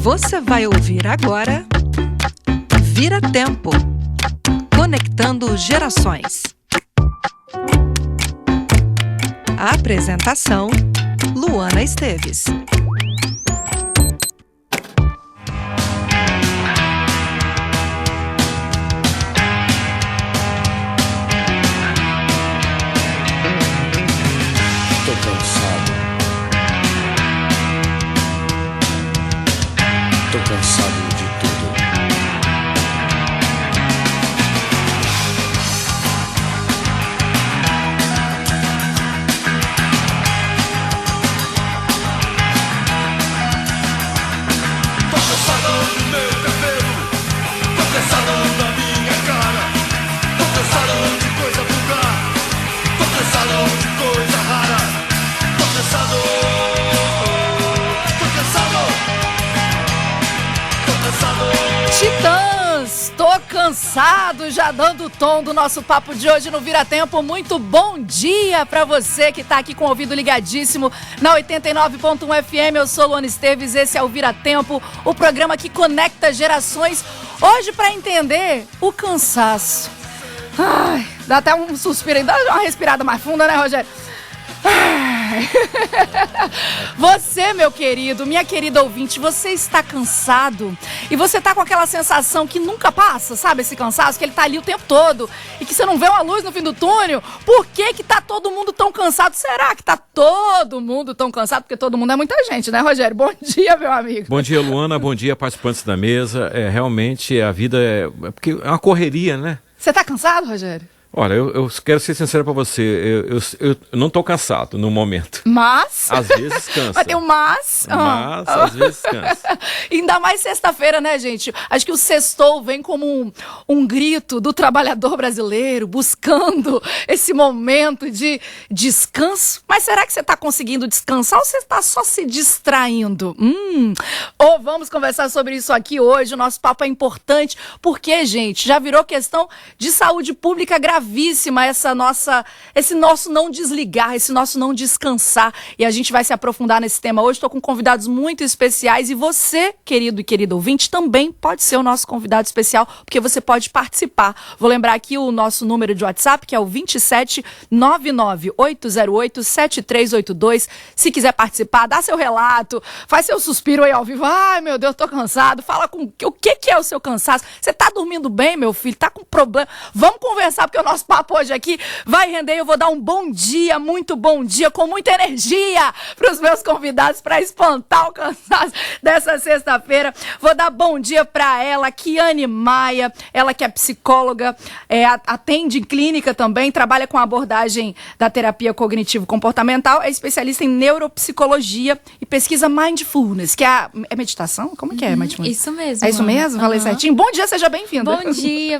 Você vai ouvir agora Vira Tempo, conectando gerações. A apresentação, Luana Esteves. Tô cansado de tudo. Tô cansado do meu cabelo. Tô cansado da minha cara. Tô cansado de coisa vulgar. Tô cansado de coisa rara. Tô cansado. Titãs, tô cansado, já dando o tom do nosso papo de hoje no Vira Tempo. Muito bom dia pra você que tá aqui com o ouvido ligadíssimo na 89.1 FM. Eu sou Luana Esteves, esse é o Vira Tempo, o programa que conecta gerações. Hoje pra entender o cansaço. Ai, dá até um suspiro aí, dá uma respirada mais funda, né, Rogério? Você, meu querido, minha querida ouvinte, você está cansado e você tá com aquela sensação que nunca passa, sabe, esse cansaço, que ele tá ali o tempo todo e que você não vê uma luz no fim do túnel. Por que que tá todo mundo tão cansado? Será que tá todo mundo tão cansado? Porque todo mundo é muita gente, né, Rogério? Bom dia, meu amigo. Bom dia, Luana, bom dia, participantes da mesa. Realmente a vida porque é uma correria, né? Você tá cansado, Rogério? Olha, eu quero ser sincero pra você, eu não tô cansado no momento. Mas? Às vezes cansa. Vai ter um mas? Mas, às vezes cansa. Ainda mais sexta-feira, né, gente? Acho que o sextou vem como um grito do trabalhador brasileiro buscando esse momento de descanso. Mas será que você tá conseguindo descansar ou você tá só se distraindo? Ou vamos conversar sobre isso aqui hoje. O nosso papo é importante porque, gente, já virou questão de saúde pública gravíssima esse nosso não desligar, esse nosso não descansar. E a gente vai se aprofundar nesse tema hoje. Estou com convidados muito especiais e você, querido e querida ouvinte, também pode ser o nosso convidado especial, porque você pode participar. Vou lembrar aqui o nosso número de WhatsApp, que é o 27998087382. Se quiser participar, dá seu relato, faz seu suspiro aí ao vivo. Ai, meu Deus, tô cansado. Fala com o que é o seu cansaço. Você tá dormindo bem, meu filho? Tá com problema? Vamos conversar, porque o nosso papo hoje aqui vai render. Eu vou dar um bom dia, muito bom dia, com muita energia para os meus convidados, para espantar o cansaço dessa sexta-feira. Vou dar bom dia para ela, Kiane Maia, ela que é psicóloga, atende em clínica também, trabalha com a abordagem da terapia cognitivo-comportamental, é especialista em neuropsicologia e pesquisa mindfulness, que é meditação? Como que é mindfulness? Isso mesmo. É isso mesmo? Falei certinho? Bom dia, seja bem-vinda.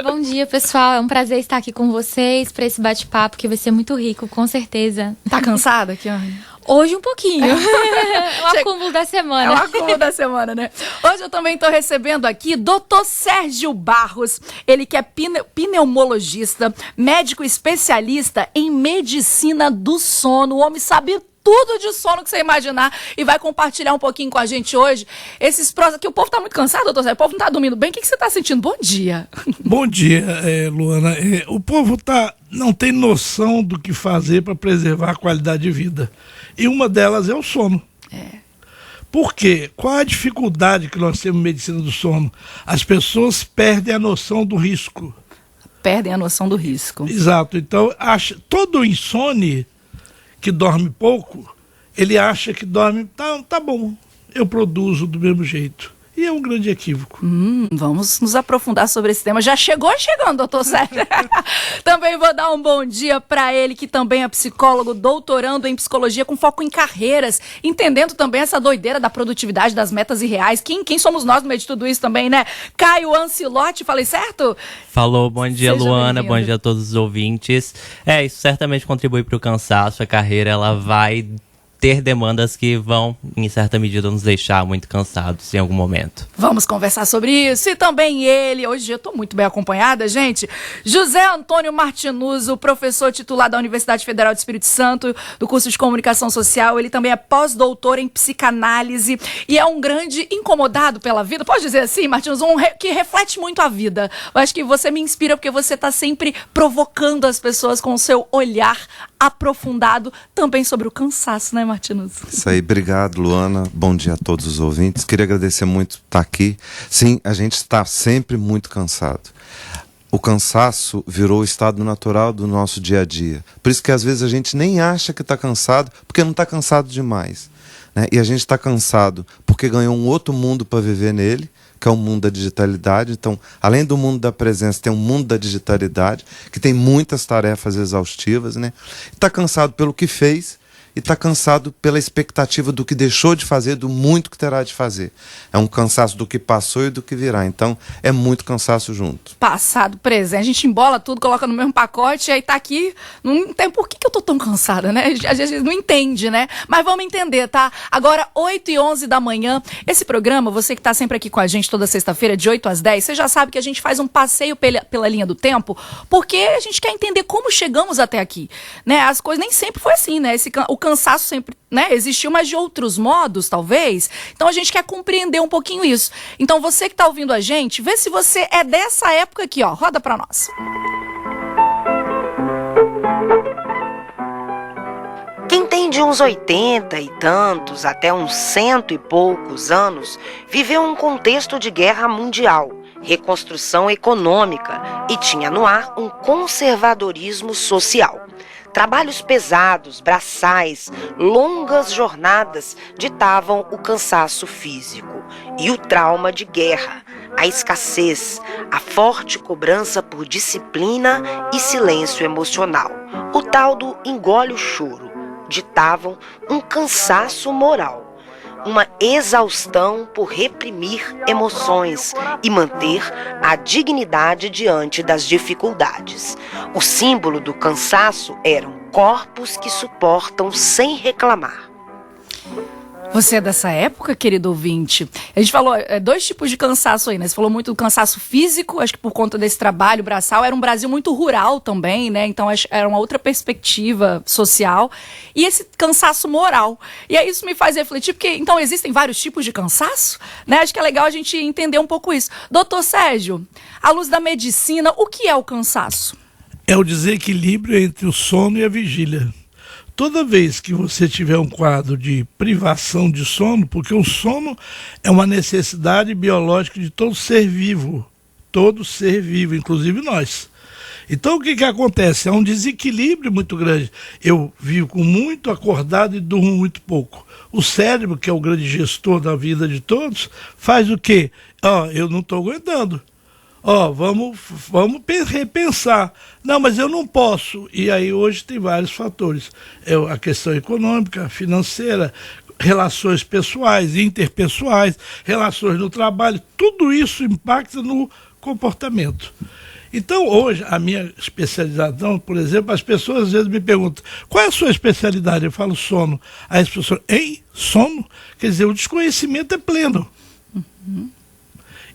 Bom dia, pessoal. É um prazer estar aqui com vocês para esse bate-papo que vai ser muito rico, com certeza. Tá cansada, Kiane? Hoje um pouquinho. O acúmulo da semana. É o acúmulo da semana, né? Hoje eu também tô recebendo aqui Dr. Sérgio Barros, ele que é pneumologista, médico especialista em medicina do sono. O homem sabe tudo de sono que você imaginar e vai compartilhar um pouquinho com a gente hoje esses prós aqui. O povo tá muito cansado, doutor Sérgio? O povo não tá dormindo bem? O que você tá sentindo? Bom dia. Bom dia, Luana. O povo não tem noção do que fazer para preservar a qualidade de vida. E uma delas é o sono. Por quê? Qual a dificuldade que nós temos em medicina do sono? As pessoas perdem a noção do risco. Perdem a noção do risco. Exato. Então, todo insone que dorme pouco, ele acha que dorme, tá bom, eu produzo do mesmo jeito. E é um grande equívoco. Vamos nos aprofundar sobre esse tema. Já chegando, doutor Sérgio. Também vou dar um bom dia para ele, que também é psicólogo, doutorando em psicologia com foco em carreiras, entendendo também essa doideira da produtividade, das metas irreais. Quem somos nós no meio de tudo isso também, né? Caio Ancilotti, falei certo? Falou, bom dia, Seja Luana, bem-vindo. bom dia a todos os ouvintes. Isso certamente contribui para o cansaço, a carreira ela vai ter demandas que vão, em certa medida, nos deixar muito cansados em algum momento. Vamos conversar sobre isso. E também ele, hoje eu estou muito bem acompanhada, gente, José Antônio Martinuzzo, professor titular da Universidade Federal do Espírito Santo, do curso de Comunicação Social. Ele também é pós-doutor em psicanálise e é um grande incomodado pela vida. Pode dizer assim, Martinuzzo, que reflete muito a vida. Eu acho que você me inspira porque você está sempre provocando as pessoas com o seu olhar aprofundado também sobre o cansaço, né, Martinuzzo? Isso aí, obrigado, Luana. Bom dia a todos os ouvintes. Queria agradecer muito estar aqui. Sim, a gente está sempre muito cansado. O cansaço virou o estado natural do nosso dia a dia. Por isso que às vezes a gente nem acha que está cansado, porque não está cansado demais, né? E a gente está cansado porque ganhou um outro mundo para viver nele, que é o mundo da digitalidade. Então, além do mundo da presença, tem um mundo da digitalidade, que tem muitas tarefas exaustivas, né? Está cansado pelo que fez e está cansado pela expectativa do que deixou de fazer, do muito que terá de fazer. É um cansaço do que passou e do que virá. Então, é muito cansaço junto. Passado, presente. A gente embola tudo, coloca no mesmo pacote, e aí tá aqui. Não tem por que eu tô tão cansada, né? Às vezes não entende, né? Mas vamos entender, tá? Agora, 8h11 da manhã. Esse programa, você que tá sempre aqui com a gente toda sexta-feira, de 8 às 10, você já sabe que a gente faz um passeio pela linha do tempo, porque a gente quer entender como chegamos até aqui, né? As coisas nem sempre foi assim, né? O cansaço sempre, né, existiu, mas de outros modos, talvez. Então a gente quer compreender um pouquinho isso. Então você que está ouvindo a gente, vê se você é dessa época aqui, ó. Roda para nós. Quem tem de uns 80 e tantos até uns 100 e poucos anos viveu um contexto de guerra mundial, reconstrução econômica e tinha no ar um conservadorismo social. Trabalhos pesados, braçais, longas jornadas ditavam o cansaço físico e o trauma de guerra, a escassez, a forte cobrança por disciplina e silêncio emocional. O tal do engole o choro ditavam um cansaço moral, uma exaustão por reprimir emoções e manter a dignidade diante das dificuldades. O símbolo do cansaço eram corpos que suportam sem reclamar. Você é dessa época, querido ouvinte? A gente falou dois tipos de cansaço aí, né? Você falou muito do cansaço físico, acho que por conta desse trabalho braçal. Era um Brasil muito rural também, né? Então era uma outra perspectiva social. E esse cansaço moral. E aí isso me faz refletir, porque então existem vários tipos de cansaço, né? Acho que é legal a gente entender um pouco isso. Doutor Sérgio, à luz da medicina, o que é o cansaço? É o desequilíbrio entre o sono e a vigília. Toda vez que você tiver um quadro de privação de sono, porque o sono é uma necessidade biológica de todo ser vivo, inclusive nós. Então o que acontece? É um desequilíbrio muito grande. Eu vivo com muito acordado e durmo muito pouco. O cérebro, que é o grande gestor da vida de todos, faz o quê? Eu não estou aguentando. Vamos repensar. Não, mas eu não posso. E aí hoje tem vários fatores. A questão econômica, financeira, relações pessoais, interpessoais, relações no trabalho, tudo isso impacta no comportamento. Então hoje, a minha especialização, por exemplo, as pessoas às vezes me perguntam, qual é a sua especialidade? Eu falo sono. Aí as pessoas, sono? Quer dizer, o desconhecimento é pleno. Uhum.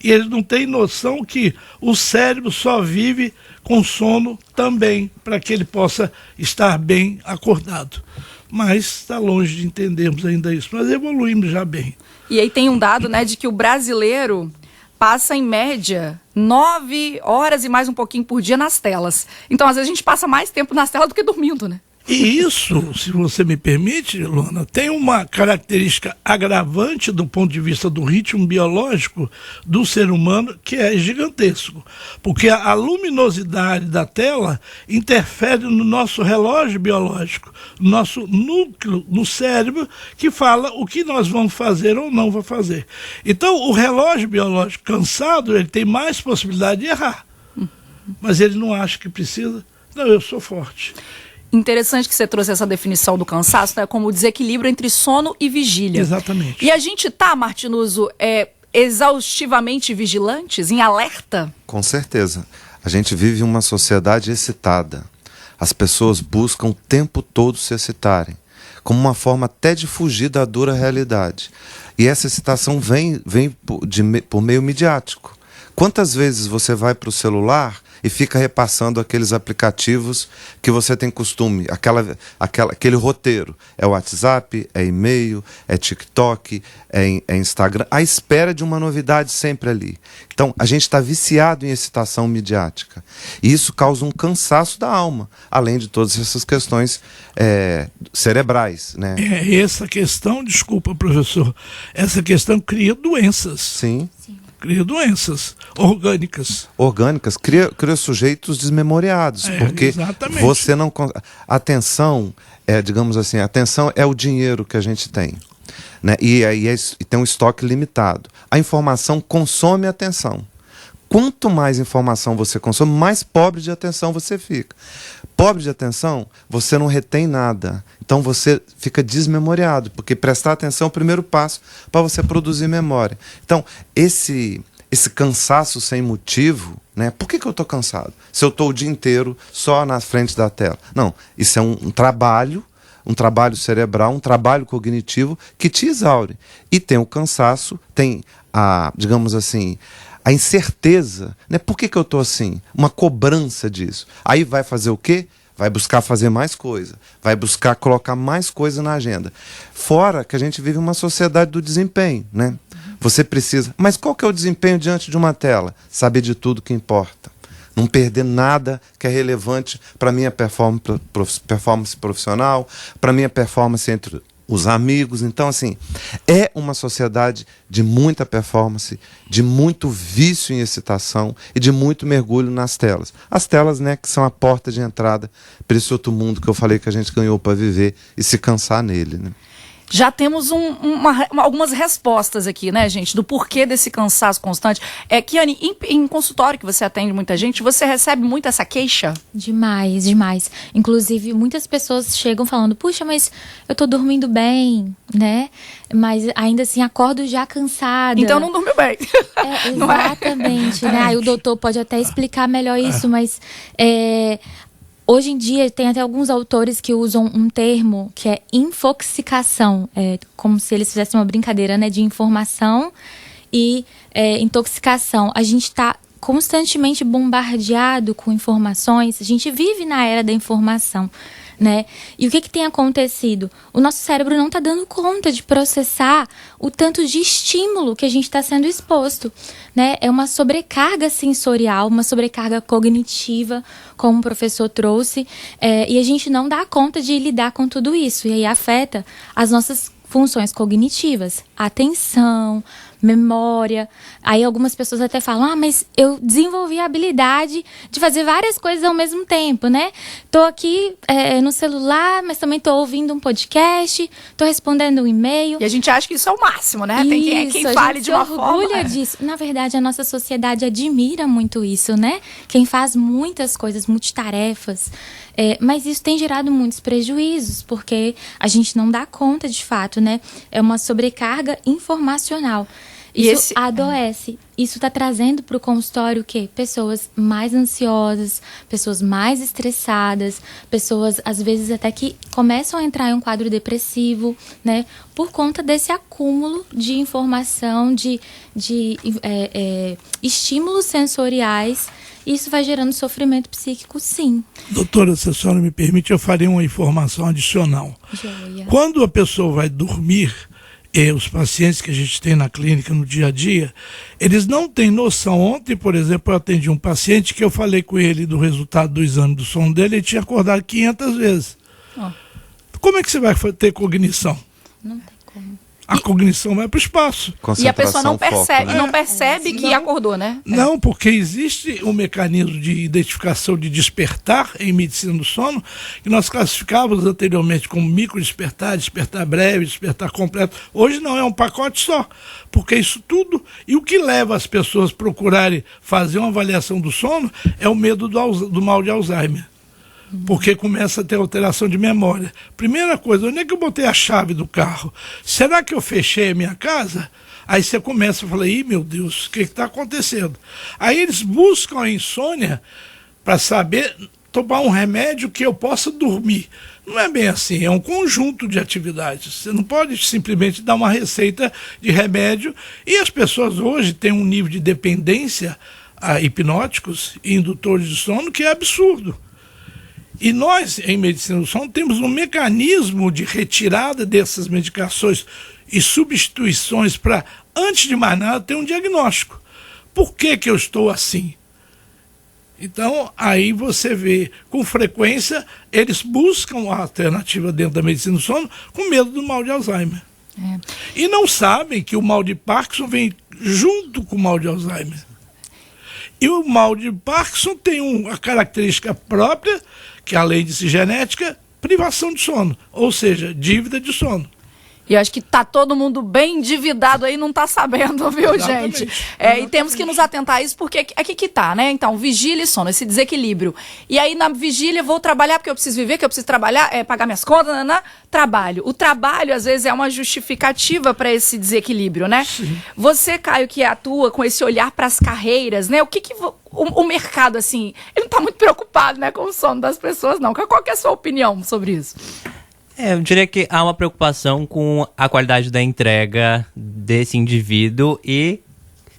E eles não têm noção que o cérebro só vive com sono também, para que ele possa estar bem acordado. Mas está longe de entendermos ainda isso, mas evoluímos já bem. E aí tem um dado, né, de que o brasileiro passa em média 9 horas e mais um pouquinho por dia nas telas. Então às vezes a gente passa mais tempo nas telas do que dormindo, né? E isso, se você me permite, Luana, tem uma característica agravante do ponto de vista do ritmo biológico do ser humano que é gigantesco. Porque a luminosidade da tela interfere no nosso relógio biológico, no nosso núcleo, no cérebro, que fala o que nós vamos fazer ou não vamos fazer. Então, o relógio biológico cansado, ele tem mais possibilidade de errar. Mas ele não acha que precisa. Não, eu sou forte. Interessante que você trouxe essa definição do cansaço, né, como o desequilíbrio entre sono e vigília. Exatamente. E a gente tá, Martinuzzo, exaustivamente vigilantes, em alerta? Com certeza. A gente vive uma sociedade excitada. As pessoas buscam o tempo todo se excitarem. como uma forma até de fugir da dura realidade. E essa excitação vem por meio midiático. Quantas vezes você vai para o celular e fica repassando aqueles aplicativos que você tem costume, aquele roteiro? É WhatsApp, é e-mail, é TikTok, é Instagram, à espera de uma novidade sempre ali. Então, a gente está viciado em excitação midiática. E isso causa um cansaço da alma, além de todas essas questões cerebrais, né? Essa questão, desculpa, professor, essa questão cria doenças. Sim. Cria doenças orgânicas. Orgânicas, cria sujeitos desmemoriados, porque exatamente. você não... Atenção, digamos assim, atenção é o dinheiro que a gente tem, né? E tem um estoque limitado. A informação consome atenção. Quanto mais informação você consome, mais pobre de atenção você fica. Pobre de atenção, você não retém nada. Então você fica desmemoriado, porque prestar atenção é o primeiro passo para você produzir memória. Então, esse cansaço sem motivo, né? Por que eu estou cansado? Se eu estou o dia inteiro só na frente da tela. Não, isso é um trabalho cerebral, um trabalho cognitivo que te exaure. E tem o cansaço, tem digamos assim, a incerteza, né? Por que eu estou assim? Uma cobrança disso. Aí vai fazer o quê? Vai buscar fazer mais coisa. Vai buscar colocar mais coisa na agenda. Fora que a gente vive uma sociedade do desempenho, né? Você precisa... Mas qual que é o desempenho diante de uma tela? Saber de tudo que importa. Não perder nada que é relevante para a minha performance profissional, para a minha performance entre os amigos. Então, assim, é uma sociedade de muita performance, de muito vício em excitação e de muito mergulho nas telas. As telas, né, que são a porta de entrada para esse outro mundo que eu falei que a gente ganhou para viver e se cansar nele, né? Já temos algumas respostas aqui, né, gente, do porquê desse cansaço constante. Kiane, em consultório que você atende muita gente, você recebe muito essa queixa? Demais, demais. Inclusive, muitas pessoas chegam falando, puxa, mas eu tô dormindo bem, né? Mas ainda assim, acordo já cansada. Então não dormiu bem. Exatamente, né? Aí o doutor pode até explicar melhor isso, mas... Hoje em dia, tem até alguns autores que usam um termo que é infoxicação. É como se eles fizessem uma brincadeira, né, de informação e intoxicação. A gente está constantemente bombardeado com informações. A gente vive na era da informação, né? E o que tem acontecido? O nosso cérebro não está dando conta de processar o tanto de estímulo que a gente está sendo exposto, né? É uma sobrecarga sensorial, uma sobrecarga cognitiva, como o professor trouxe, e a gente não dá conta de lidar com tudo isso. E aí afeta as nossas funções cognitivas, atenção, memória. Aí algumas pessoas até falam, mas eu desenvolvi a habilidade de fazer várias coisas ao mesmo tempo, né? Tô aqui no celular, mas também tô ouvindo um podcast, tô respondendo um e-mail. E a gente acha que isso é o máximo, né? Tem quem fale de uma forma. A gente se orgulha disso. Na verdade, a nossa sociedade admira muito isso, né? Quem faz muitas coisas, multitarefas. Mas isso tem gerado muitos prejuízos, porque a gente não dá conta de fato, né? É uma sobrecarga informacional. Isso adoece. Isso está trazendo para o consultório o quê? Pessoas mais ansiosas, pessoas mais estressadas, pessoas, às vezes, até que começam a entrar em um quadro depressivo, né? Por conta desse acúmulo de informação, de estímulos sensoriais. Isso vai gerando sofrimento psíquico, sim. Doutora, se a senhora me permite, eu farei uma informação adicional. Joia. Quando a pessoa vai dormir, os pacientes que a gente tem na clínica no dia a dia, eles não têm noção. Ontem, por exemplo, eu atendi um paciente que eu falei com ele do resultado do exame do sono dele, ele tinha acordado 500 vezes. Como é que você vai ter cognição? Não tem como. A cognição vai para o espaço. E a pessoa não percebe, foco, né? não percebe que acordou, né? Não, porque existe um mecanismo de identificação de despertar em medicina do sono, que nós classificávamos anteriormente como micro despertar, despertar breve, despertar completo. Hoje não, é um pacote só, porque isso tudo... E o que leva as pessoas a procurarem fazer uma avaliação do sono é o medo do mal de Alzheimer. Porque começa a ter alteração de memória. Primeira coisa, onde é que eu botei a chave do carro? Será que eu fechei a minha casa? Aí você começa a falar, ih, meu Deus, o que está acontecendo? Aí eles buscam a insônia para saber tomar um remédio que eu possa dormir. Não é bem assim, é um conjunto de atividades. Você não pode simplesmente dar uma receita de remédio. E as pessoas hoje têm um nível de dependência a hipnóticos e indutores de sono que é absurdo. E nós, em medicina do sono, temos um mecanismo de retirada dessas medicações e substituições para, antes de mais nada, ter um diagnóstico. Por que eu estou assim? Então, aí você vê, com frequência, eles buscam a alternativa dentro da medicina do sono com medo do mal de Alzheimer. E não sabem que o mal de Parkinson vem junto com o mal de Alzheimer. E o mal de Parkinson tem uma característica própria, que além de ser genética, privação de sono, ou seja, dívida de sono. E eu acho que tá todo mundo bem endividado aí, não tá sabendo, viu, Exatamente. gente? E temos que nos atentar a isso, porque aqui que tá, né? Então, vigília e sono, esse desequilíbrio. E aí, na vigília, vou trabalhar porque eu preciso viver, que eu preciso trabalhar, pagar minhas contas, trabalho. O trabalho, às vezes, é uma justificativa para esse desequilíbrio, né? Sim. Você, Caio, que atua com esse olhar para as carreiras, né? O que o mercado, assim, ele não tá muito preocupado, né, com o sono das pessoas, não. Qual que é a sua opinião sobre isso? Eu diria que há uma preocupação com a qualidade da entrega desse indivíduo e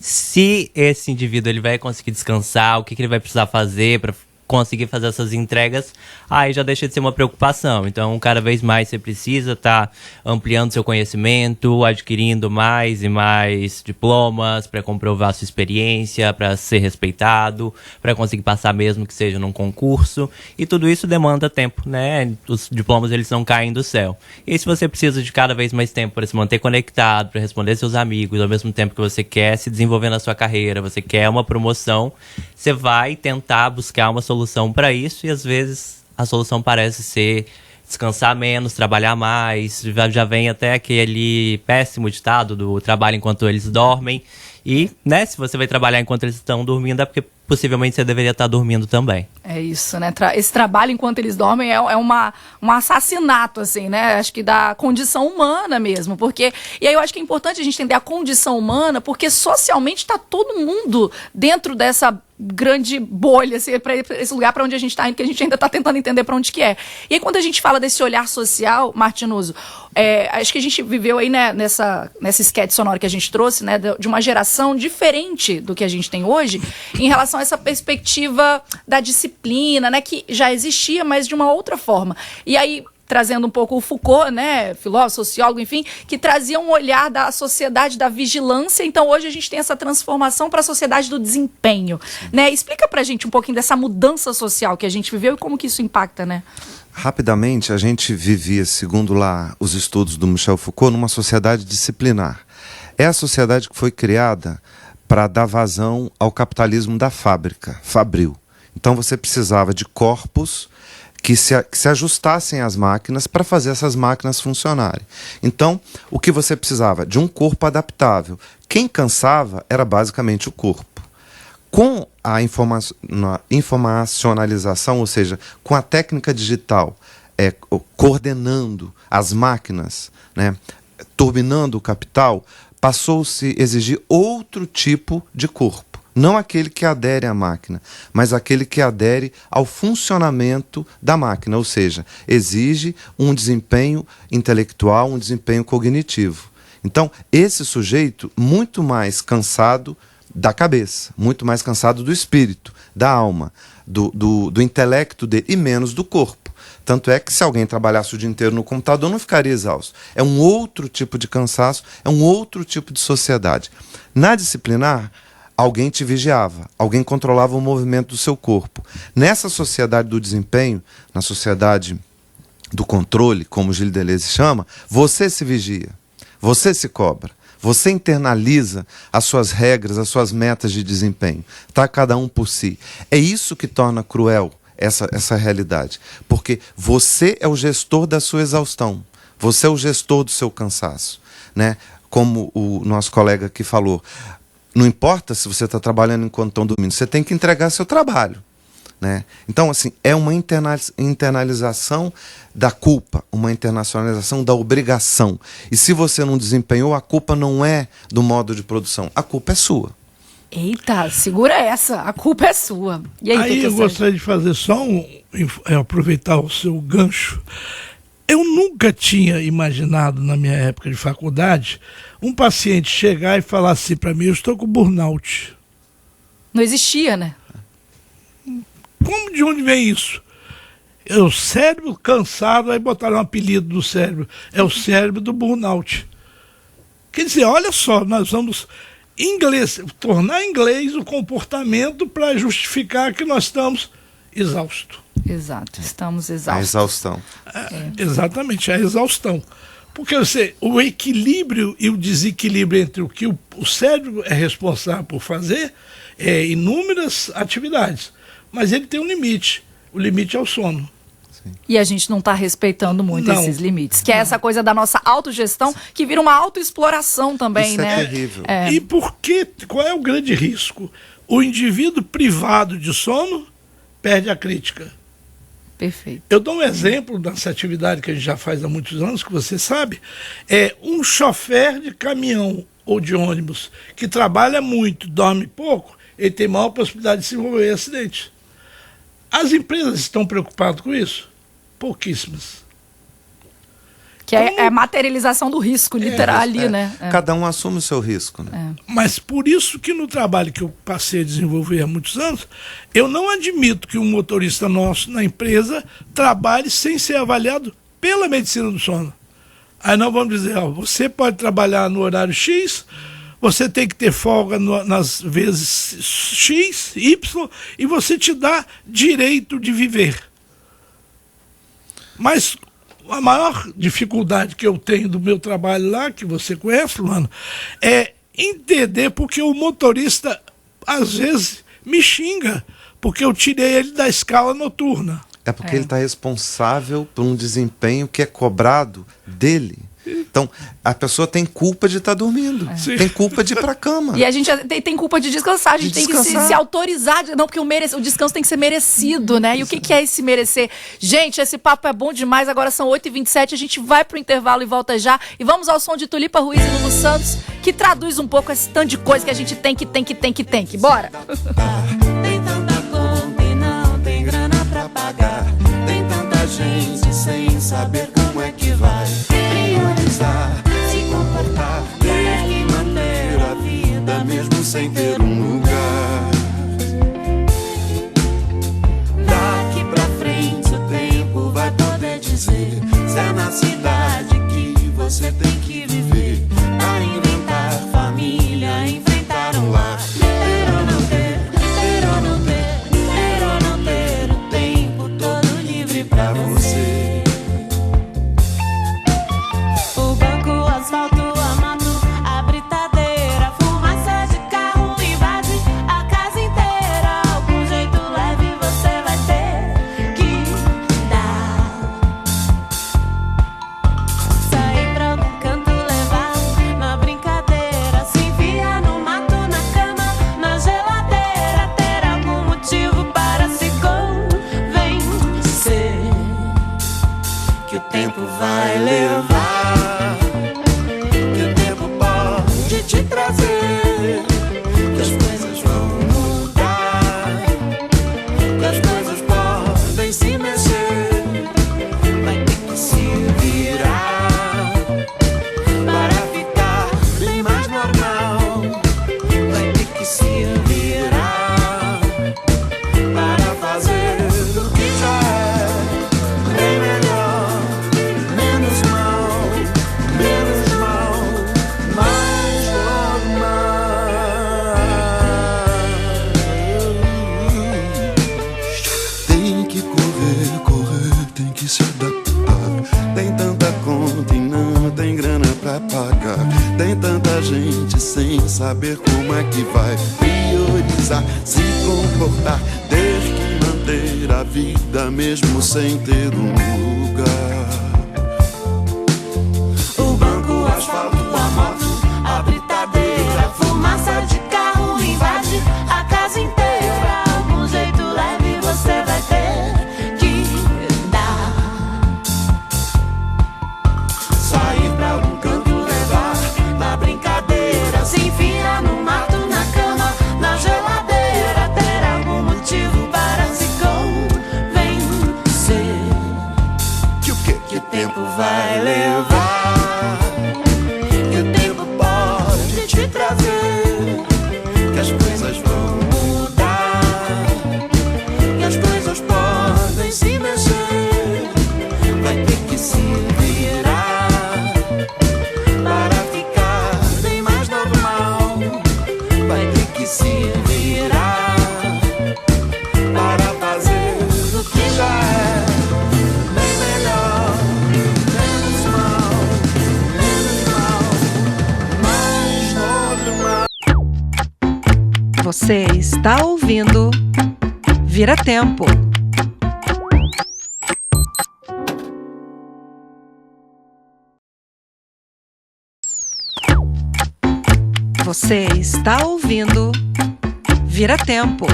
se esse indivíduo ele vai conseguir descansar, o que ele vai precisar fazer para conseguir fazer essas entregas, aí já deixa de ser uma preocupação. Então, cada vez mais você precisa estar ampliando seu conhecimento, adquirindo mais e mais diplomas para comprovar sua experiência, para ser respeitado, para conseguir passar mesmo que seja num concurso. E tudo isso demanda tempo, né? Os diplomas, eles não caem do céu. E se você precisa de cada vez mais tempo para se manter conectado, para responder seus amigos, ao mesmo tempo que você quer se desenvolver na sua carreira, você quer uma promoção, você vai tentar buscar uma solução para isso e às vezes a solução parece ser descansar menos, trabalhar mais, já vem até aquele péssimo ditado do trabalho enquanto eles dormem e, né, se você vai trabalhar enquanto eles estão dormindo é porque possivelmente você deveria estar dormindo também. É isso, né? Esse trabalho enquanto eles dormem é um assassinato, assim, né? Acho que da condição humana mesmo, porque... E aí eu acho que é importante a gente entender a condição humana, porque socialmente está todo mundo dentro dessa grande bolha, assim, para esse lugar para onde a gente está indo, que a gente ainda está tentando entender para onde que é. E aí quando a gente fala desse olhar social, Martinoso, acho que a gente viveu aí, né, nessa sketch sonora que a gente trouxe, né, de uma geração diferente do que a gente tem hoje, em relação a essa perspectiva da disciplina, né, que já existia, mas de uma outra forma. E aí, trazendo um pouco o Foucault, né, filósofo, sociólogo, enfim, que trazia um olhar da sociedade da vigilância. Então, hoje a gente tem essa transformação para a sociedade do desempenho, né? Explica pra gente um pouquinho dessa mudança social que a gente viveu e como que isso impacta, né? Rapidamente, a gente vivia, segundo lá os estudos do Michel Foucault, numa sociedade disciplinar. É a sociedade que foi criada para dar vazão ao capitalismo da fábrica, fabril. Então você precisava de corpos que se ajustassem às máquinas para fazer essas máquinas funcionarem. Então, o que você precisava? De um corpo adaptável. Quem cansava era basicamente o corpo. Com a informacionalização, ou seja, com a técnica digital coordenando as máquinas, né, turbinando o capital, passou-se a exigir outro tipo de corpo. Não aquele que adere à máquina, mas aquele que adere ao funcionamento da máquina, ou seja, exige um desempenho intelectual, um desempenho cognitivo. Então, esse sujeito, muito mais cansado da cabeça, muito mais cansado do espírito, da alma, do intelecto dele, e menos do corpo. Tanto é que se alguém trabalhasse o dia inteiro no computador, não ficaria exausto. É um outro tipo de cansaço, é um outro tipo de sociedade. Na disciplinar, alguém te vigiava, alguém controlava o movimento do seu corpo. Nessa sociedade do desempenho, na sociedade do controle, como Gilles Deleuze chama, você se vigia, você se cobra, você internaliza as suas regras, as suas metas de desempenho. Está cada um por si. É isso que torna cruel essa realidade, porque você é o gestor da sua exaustão, você é o gestor do seu cansaço, né? Como o nosso colega aqui falou, não importa se você está trabalhando enquanto estão dormindo, você tem que entregar seu trabalho, né? Então, assim, é uma internalização da culpa, uma internacionalização da obrigação. E se você não desempenhou, a culpa não é do modo de produção, a culpa é sua, Eita, segura essa, a culpa é sua. E aí, Aí eu doutor gostaria de fazer só aproveitar o seu gancho. Eu nunca tinha imaginado, na minha época de faculdade, um paciente chegar e falar assim para mim: eu estou com burnout. Não existia, né? Como, de onde vem isso? É o cérebro cansado, aí botaram um apelido do cérebro. É o cérebro do burnout. Quer dizer, olha só, nós vamos tornar inglês o comportamento para justificar que nós estamos exaustos. Exato, estamos A exaustos. exaustão. Exatamente, a exaustão. Porque o equilíbrio e o desequilíbrio entre o que o cérebro é responsável por fazer é inúmeras atividades. Mas ele tem um limite. O limite é o sono. E a gente não está respeitando muito Não. esses limites. Que é essa coisa da nossa autogestão, que vira uma autoexploração também, Isso né? é terrível. E qual é o grande risco? O indivíduo privado de sono perde a crítica. Perfeito. Eu dou um exemplo dessa atividade que a gente já faz há muitos anos, que você sabe. É um chofer de caminhão ou de ônibus que trabalha muito, dorme pouco, ele tem maior possibilidade de se envolver em acidente. As empresas estão preocupadas com isso? Pouquíssimas. Que é a materialização do risco, literal, ali, né? É. Cada um assume o seu risco, né? Mas por isso que no trabalho que eu passei a desenvolver há muitos anos, eu não admito que um motorista nosso na empresa trabalhe sem ser avaliado pela medicina do sono. Aí nós vamos dizer, ó, você pode trabalhar no horário X, você tem que ter folga nas vezes X, Y, e você te dá direito de viver. Mas a maior dificuldade que eu tenho do meu trabalho lá, que você conhece, Luana, é entender porque o motorista, às vezes, me xinga, porque eu tirei ele da escala noturna. É porque ele está responsável por um desempenho que é cobrado dele. Então, a pessoa tem culpa de estar dormindo. Tem culpa de ir para a cama. E a gente tem culpa de descansar, a gente tem que descansar. se autorizar. Não, porque o descanso tem que ser merecido, né? E o que é esse merecer? Gente, esse papo é bom demais, agora são 8h27, a gente vai pro intervalo e volta já. E vamos ao som de Tulipa Ruiz e Lulu Santos, que traduz um pouco esse tanto de coisa que a gente tem que. Bora! Tem tanta conta e não tem grana pra pagar. Tem tanta gente sem saber como é que vai priorizar, se comportar, ter que manter a vida mesmo sem ter um lugar. Daqui pra frente o tempo vai poder dizer se é na cidade que você tem que viver, a inventar família, enfrentar um lar. Ter ou não ter, ter ou não ter, ter ou não ter o tempo todo livre pra você. O banco, o asfalto, a moto, a britadeira, fumaça de carro invade a casa inteira. Algum jeito leve você vai ter que dar. Sair pra algum canto, levar na brincadeira, se enfiar no mato, na cama, na geladeira, ter algum motivo para se convencer que o tempo vai levar, que o tempo pode te trazer, que as coisas vão mudar, que as coisas podem se mexer, vai ter que se virar para ficar bem mais normal, vai ter que se virar para fazer o que já é bem melhor, menos mal, mais normal. Tem que correr, tem que se adaptar. Tem tanta conta e não tem grana pra pagar. Tem tanta gente sem saber como é que vai priorizar, se comportar, ter que manter a vida mesmo sem ter um lugar. O banco, o asfalto, a moto, a britadeira, a fumaça de carro invade a casa inteira. Algum jeito leve você vai ter que dar. Sair pra algum canto, levar na brincadeira, se enfiar no mato, na cama, na vai levar, que o tempo pode te trazer, que as coisas vão mudar, que as coisas podem se mexer, vai ter que se virar para ficar bem mais normal, vai ter que se virar para fazer o que já é bem melhor, menos mal, mais normal. Você está ouvindo Vira Tempo. Você está ouvindo Vira Tempo.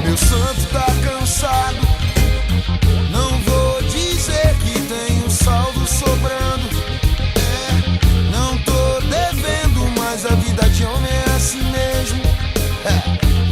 Meu santo tá cansado, não vou dizer que tenho saldo sobrando. Não tô devendo, mas a vida de homem é assim mesmo.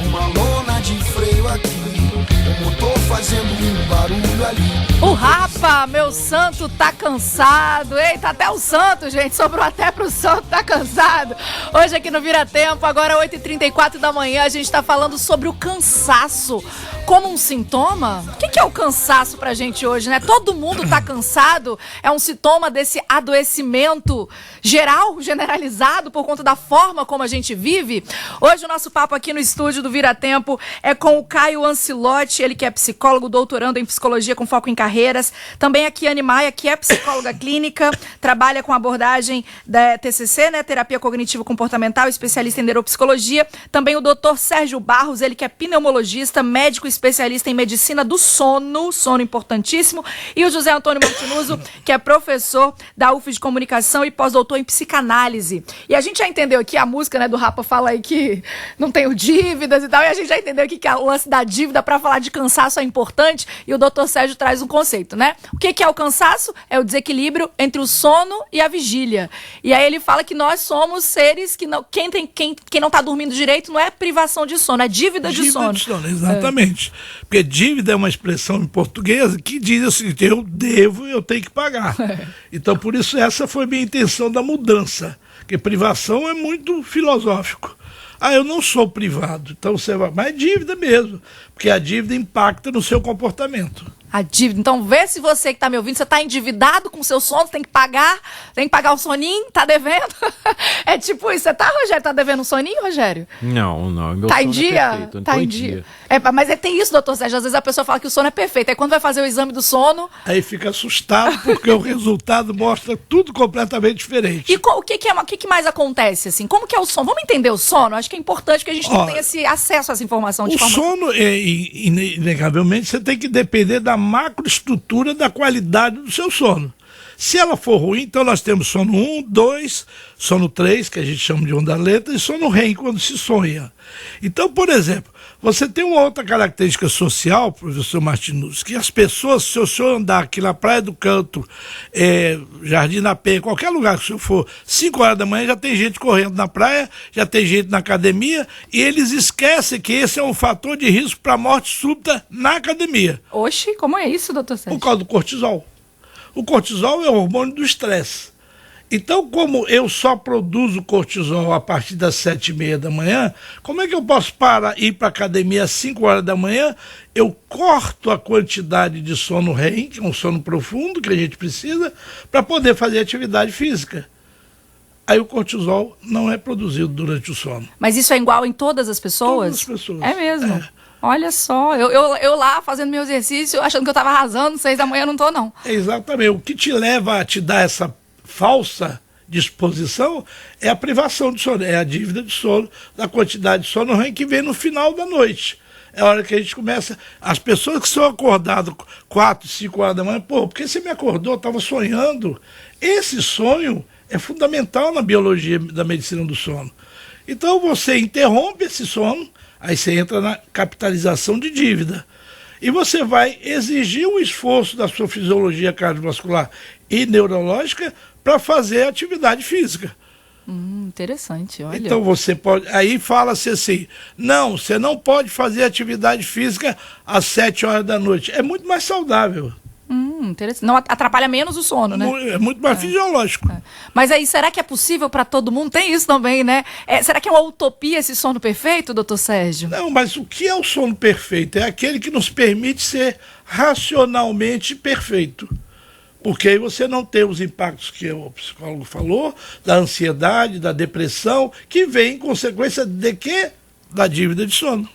Uma lona de freio aqui, o motor fazendo um barulho ali. O Rapa, meu santo, tá cansado. Eita, até o santo, gente. Sobrou até pro santo, tá cansado. Hoje aqui no Vira Tempo, agora 8h34 da manhã, a gente tá falando sobre o cansaço como um sintoma. O que é o cansaço pra gente hoje, né? Todo mundo tá cansado. É um sintoma desse adoecimento geral, generalizado, por conta da forma como a gente vive. Hoje o nosso papo aqui no estúdio do Vira Tempo é com o Caio Ancilotti, ele que é psicólogo, doutorando em psicologia com foco em carreiras. Também a Kiane Maia, que é psicóloga clínica, trabalha com abordagem da TCC, né, terapia cognitivo-comportamental, especialista em neuropsicologia. Também o Dr. Sérgio Barros, ele que é pneumologista, médico especialista em medicina do sono importantíssimo. E o José Antônio Martinuso, que é professor da UF de Comunicação e pós-doutor em psicanálise. E a gente já entendeu aqui, a música, né, do Rapa fala aí que não tenho dívidas e tal, e a gente já entendeu aqui que o lance da dívida para falar de cansaço é importante, e o Dr. Sérgio traz um conceito, né? O que é o cansaço? É o desequilíbrio entre o sono e a vigília. E aí ele fala que nós somos seres que não, quem não tá dormindo direito não é privação de sono, é dívida de sono. Exatamente. Porque dívida é uma expressão em português que diz o seguinte: eu devo e eu tenho que pagar. Então, por isso, essa foi minha intenção da mudança. Porque privação é muito filosófico. Eu não sou privado, então você vai... Mas é dívida mesmo, porque a dívida impacta no seu comportamento. A dívida. Então, vê se você que tá me ouvindo, você tá endividado com o seu sono, tem que pagar o soninho, tá devendo. É tipo isso. Você tá, Rogério, tá devendo um soninho, Rogério? Não. Meu tá em sono dia? É perfeito, tá em dia. Mas tem isso, doutor Sérgio. Às vezes a pessoa fala que o sono é perfeito. Aí quando vai fazer o exame do sono... Aí fica assustado porque o resultado mostra tudo completamente diferente. E o que mais acontece, assim? Como que é o sono? Vamos entender o sono? Acho que é importante que a gente não tenha esse acesso a essa informação de forma... O sono, inegavelmente, você tem que depender da macroestrutura da qualidade do seu sono. Se ela for ruim, então nós temos sono 1, 2, sono 3, que a gente chama de onda lenta, e sono REM, quando se sonha. Então, por exemplo, você tem uma outra característica social, professor Martinuso, que as pessoas, se o senhor andar aqui na Praia do Canto, Jardim da Penha, qualquer lugar que o senhor for, 5 horas da manhã já tem gente correndo na praia, já tem gente na academia, e eles esquecem que esse é um fator de risco para morte súbita na academia. Oxi, como é isso, doutor Sérgio? Por causa do cortisol. O cortisol é o hormônio do estresse. Então, como eu só produzo cortisol a partir das 7h30 da manhã, como é que eu posso ir para a academia às 5 horas da manhã? Eu corto a quantidade de sono REM, que é um sono profundo que a gente precisa, para poder fazer atividade física. Aí o cortisol não é produzido durante o sono. Mas isso é igual em todas as pessoas? Todas as pessoas. É mesmo? Olha só, eu lá fazendo meu exercício, achando que eu estava arrasando, 6 da manhã não tô não. Exatamente, o que te leva a te dar essa falsa disposição, é a privação de sono, é a dívida de sono, da quantidade de sono REM que vem no final da noite. É a hora que a gente começa. As pessoas que são acordadas 4, 5 horas da manhã, por que você me acordou? Eu estava sonhando. Esse sonho é fundamental na biologia da medicina do sono. Então você interrompe esse sono, aí você entra na capitalização de dívida. E você vai exigir um esforço da sua fisiologia cardiovascular e neurológica para fazer atividade física. Interessante, olha. Então você pode. Aí fala-se assim: não, você não pode fazer atividade física às 7 horas da noite. É muito mais saudável. Interessante. Não atrapalha menos o sono, né? É muito mais fisiológico. Mas aí, será que é possível para todo mundo? Tem isso também, né? Será que é uma utopia esse sono perfeito, doutor Sérgio? Não, mas o que é o sono perfeito? É aquele que nos permite ser racionalmente perfeito. Porque aí você não tem os impactos que o psicólogo falou, da ansiedade, da depressão, que vem em consequência de quê? Da dívida de sono.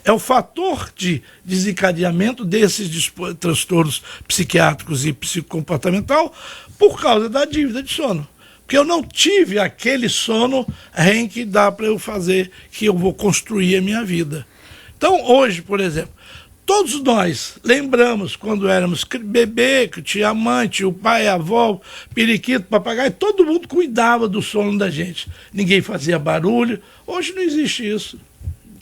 É o fator de desencadeamento desses transtornos psiquiátricos e psicocomportamental por causa da dívida de sono. Porque eu não tive aquele sono REM que dá para eu fazer, que eu vou construir a minha vida. Então, hoje, por exemplo, todos nós lembramos quando éramos bebê, que tinha a mãe, tinha o pai, a avó, periquito, papagaio, todo mundo cuidava do sono da gente. Ninguém fazia barulho. Hoje não existe isso.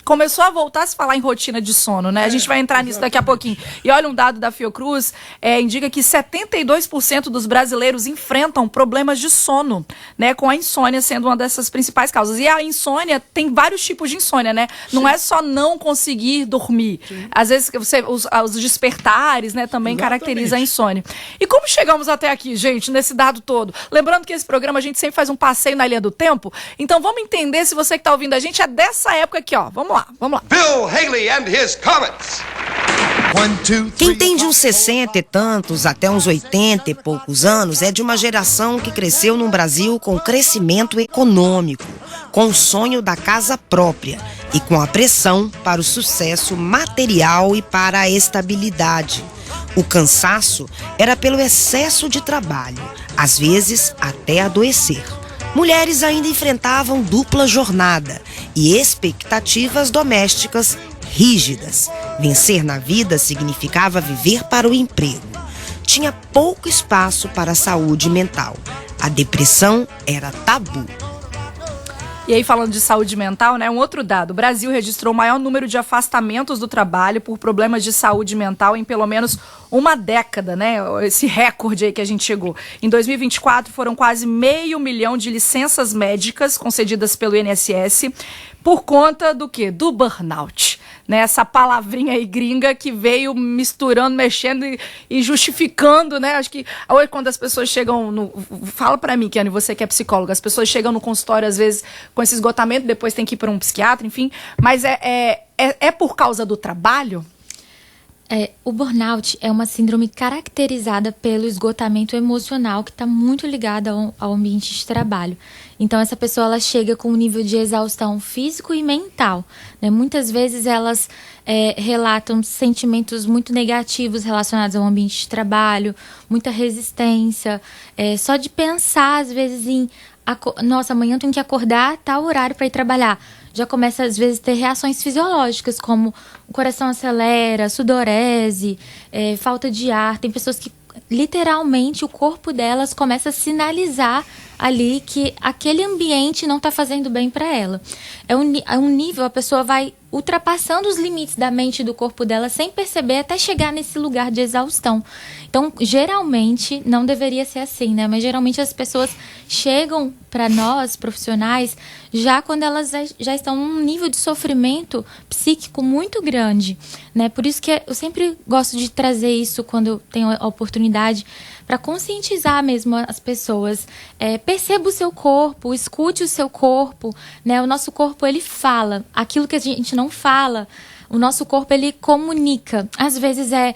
Começou a voltar a se falar em rotina de sono, né? A gente vai entrar nisso daqui a pouquinho. E olha, um dado da Fiocruz indica que 72% dos brasileiros enfrentam problemas de sono, né? Com a insônia sendo uma dessas principais causas. E a insônia, tem vários tipos de insônia, né? Não é só não conseguir dormir. Às vezes os despertares, né, também caracterizam a insônia. E como chegamos até aqui, gente, nesse dado todo? Lembrando que esse programa a gente sempre faz um passeio na linha do tempo. Então vamos entender, se você que está ouvindo a gente, é dessa época aqui, ó. Vamos lá. Bill Haley and his Comets. Quem tem de uns 60 e tantos até uns 80 e poucos anos é de uma geração que cresceu num Brasil com crescimento econômico, com o sonho da casa própria e com a pressão para o sucesso material e para a estabilidade. O cansaço era pelo excesso de trabalho, às vezes até adoecer. Mulheres ainda enfrentavam dupla jornada e expectativas domésticas rígidas. Vencer na vida significava viver para o emprego. Tinha pouco espaço para a saúde mental. A depressão era tabu. E aí, falando de saúde mental, né, um outro dado. O Brasil registrou o maior número de afastamentos do trabalho por problemas de saúde mental em pelo menos uma década, né? Esse recorde aí que a gente chegou. Em 2024, foram quase 500 mil de licenças médicas concedidas pelo INSS por conta do quê? Do burnout. Né, essa palavrinha aí gringa que veio misturando, mexendo e justificando, né? Acho que hoje, quando as pessoas chegam no... Fala pra mim, Kiane, você que é psicóloga, as pessoas chegam no consultório, às vezes, com esse esgotamento, depois tem que ir para um psiquiatra, enfim. Mas é por causa do trabalho? O burnout é uma síndrome caracterizada pelo esgotamento emocional que está muito ligado ao ambiente de trabalho. Então, essa pessoa ela chega com um nível de exaustão físico e mental, né? Muitas vezes elas relatam sentimentos muito negativos relacionados ao ambiente de trabalho, muita resistência, só de pensar, às vezes, em nossa, amanhã eu tenho que acordar a tal horário para ir trabalhar. Já começa, às vezes, a ter reações fisiológicas, como o coração acelera, sudorese, falta de ar. Tem pessoas que, literalmente, o corpo delas começa a sinalizar ali que aquele ambiente não está fazendo bem para ela. É um nível, a pessoa vai ultrapassando os limites da mente e do corpo dela sem perceber, até chegar nesse lugar de exaustão. Então, geralmente, não deveria ser assim, né? Mas geralmente as pessoas chegam para nós, profissionais, já quando elas já estão num nível de sofrimento psíquico muito grande, né? Por isso que eu sempre gosto de trazer isso quando eu tenho a oportunidade, para conscientizar mesmo as pessoas. Perceba o seu corpo, escute o seu corpo, né? O nosso corpo, ele fala. Aquilo que a gente não fala, o nosso corpo, ele comunica. Às vezes é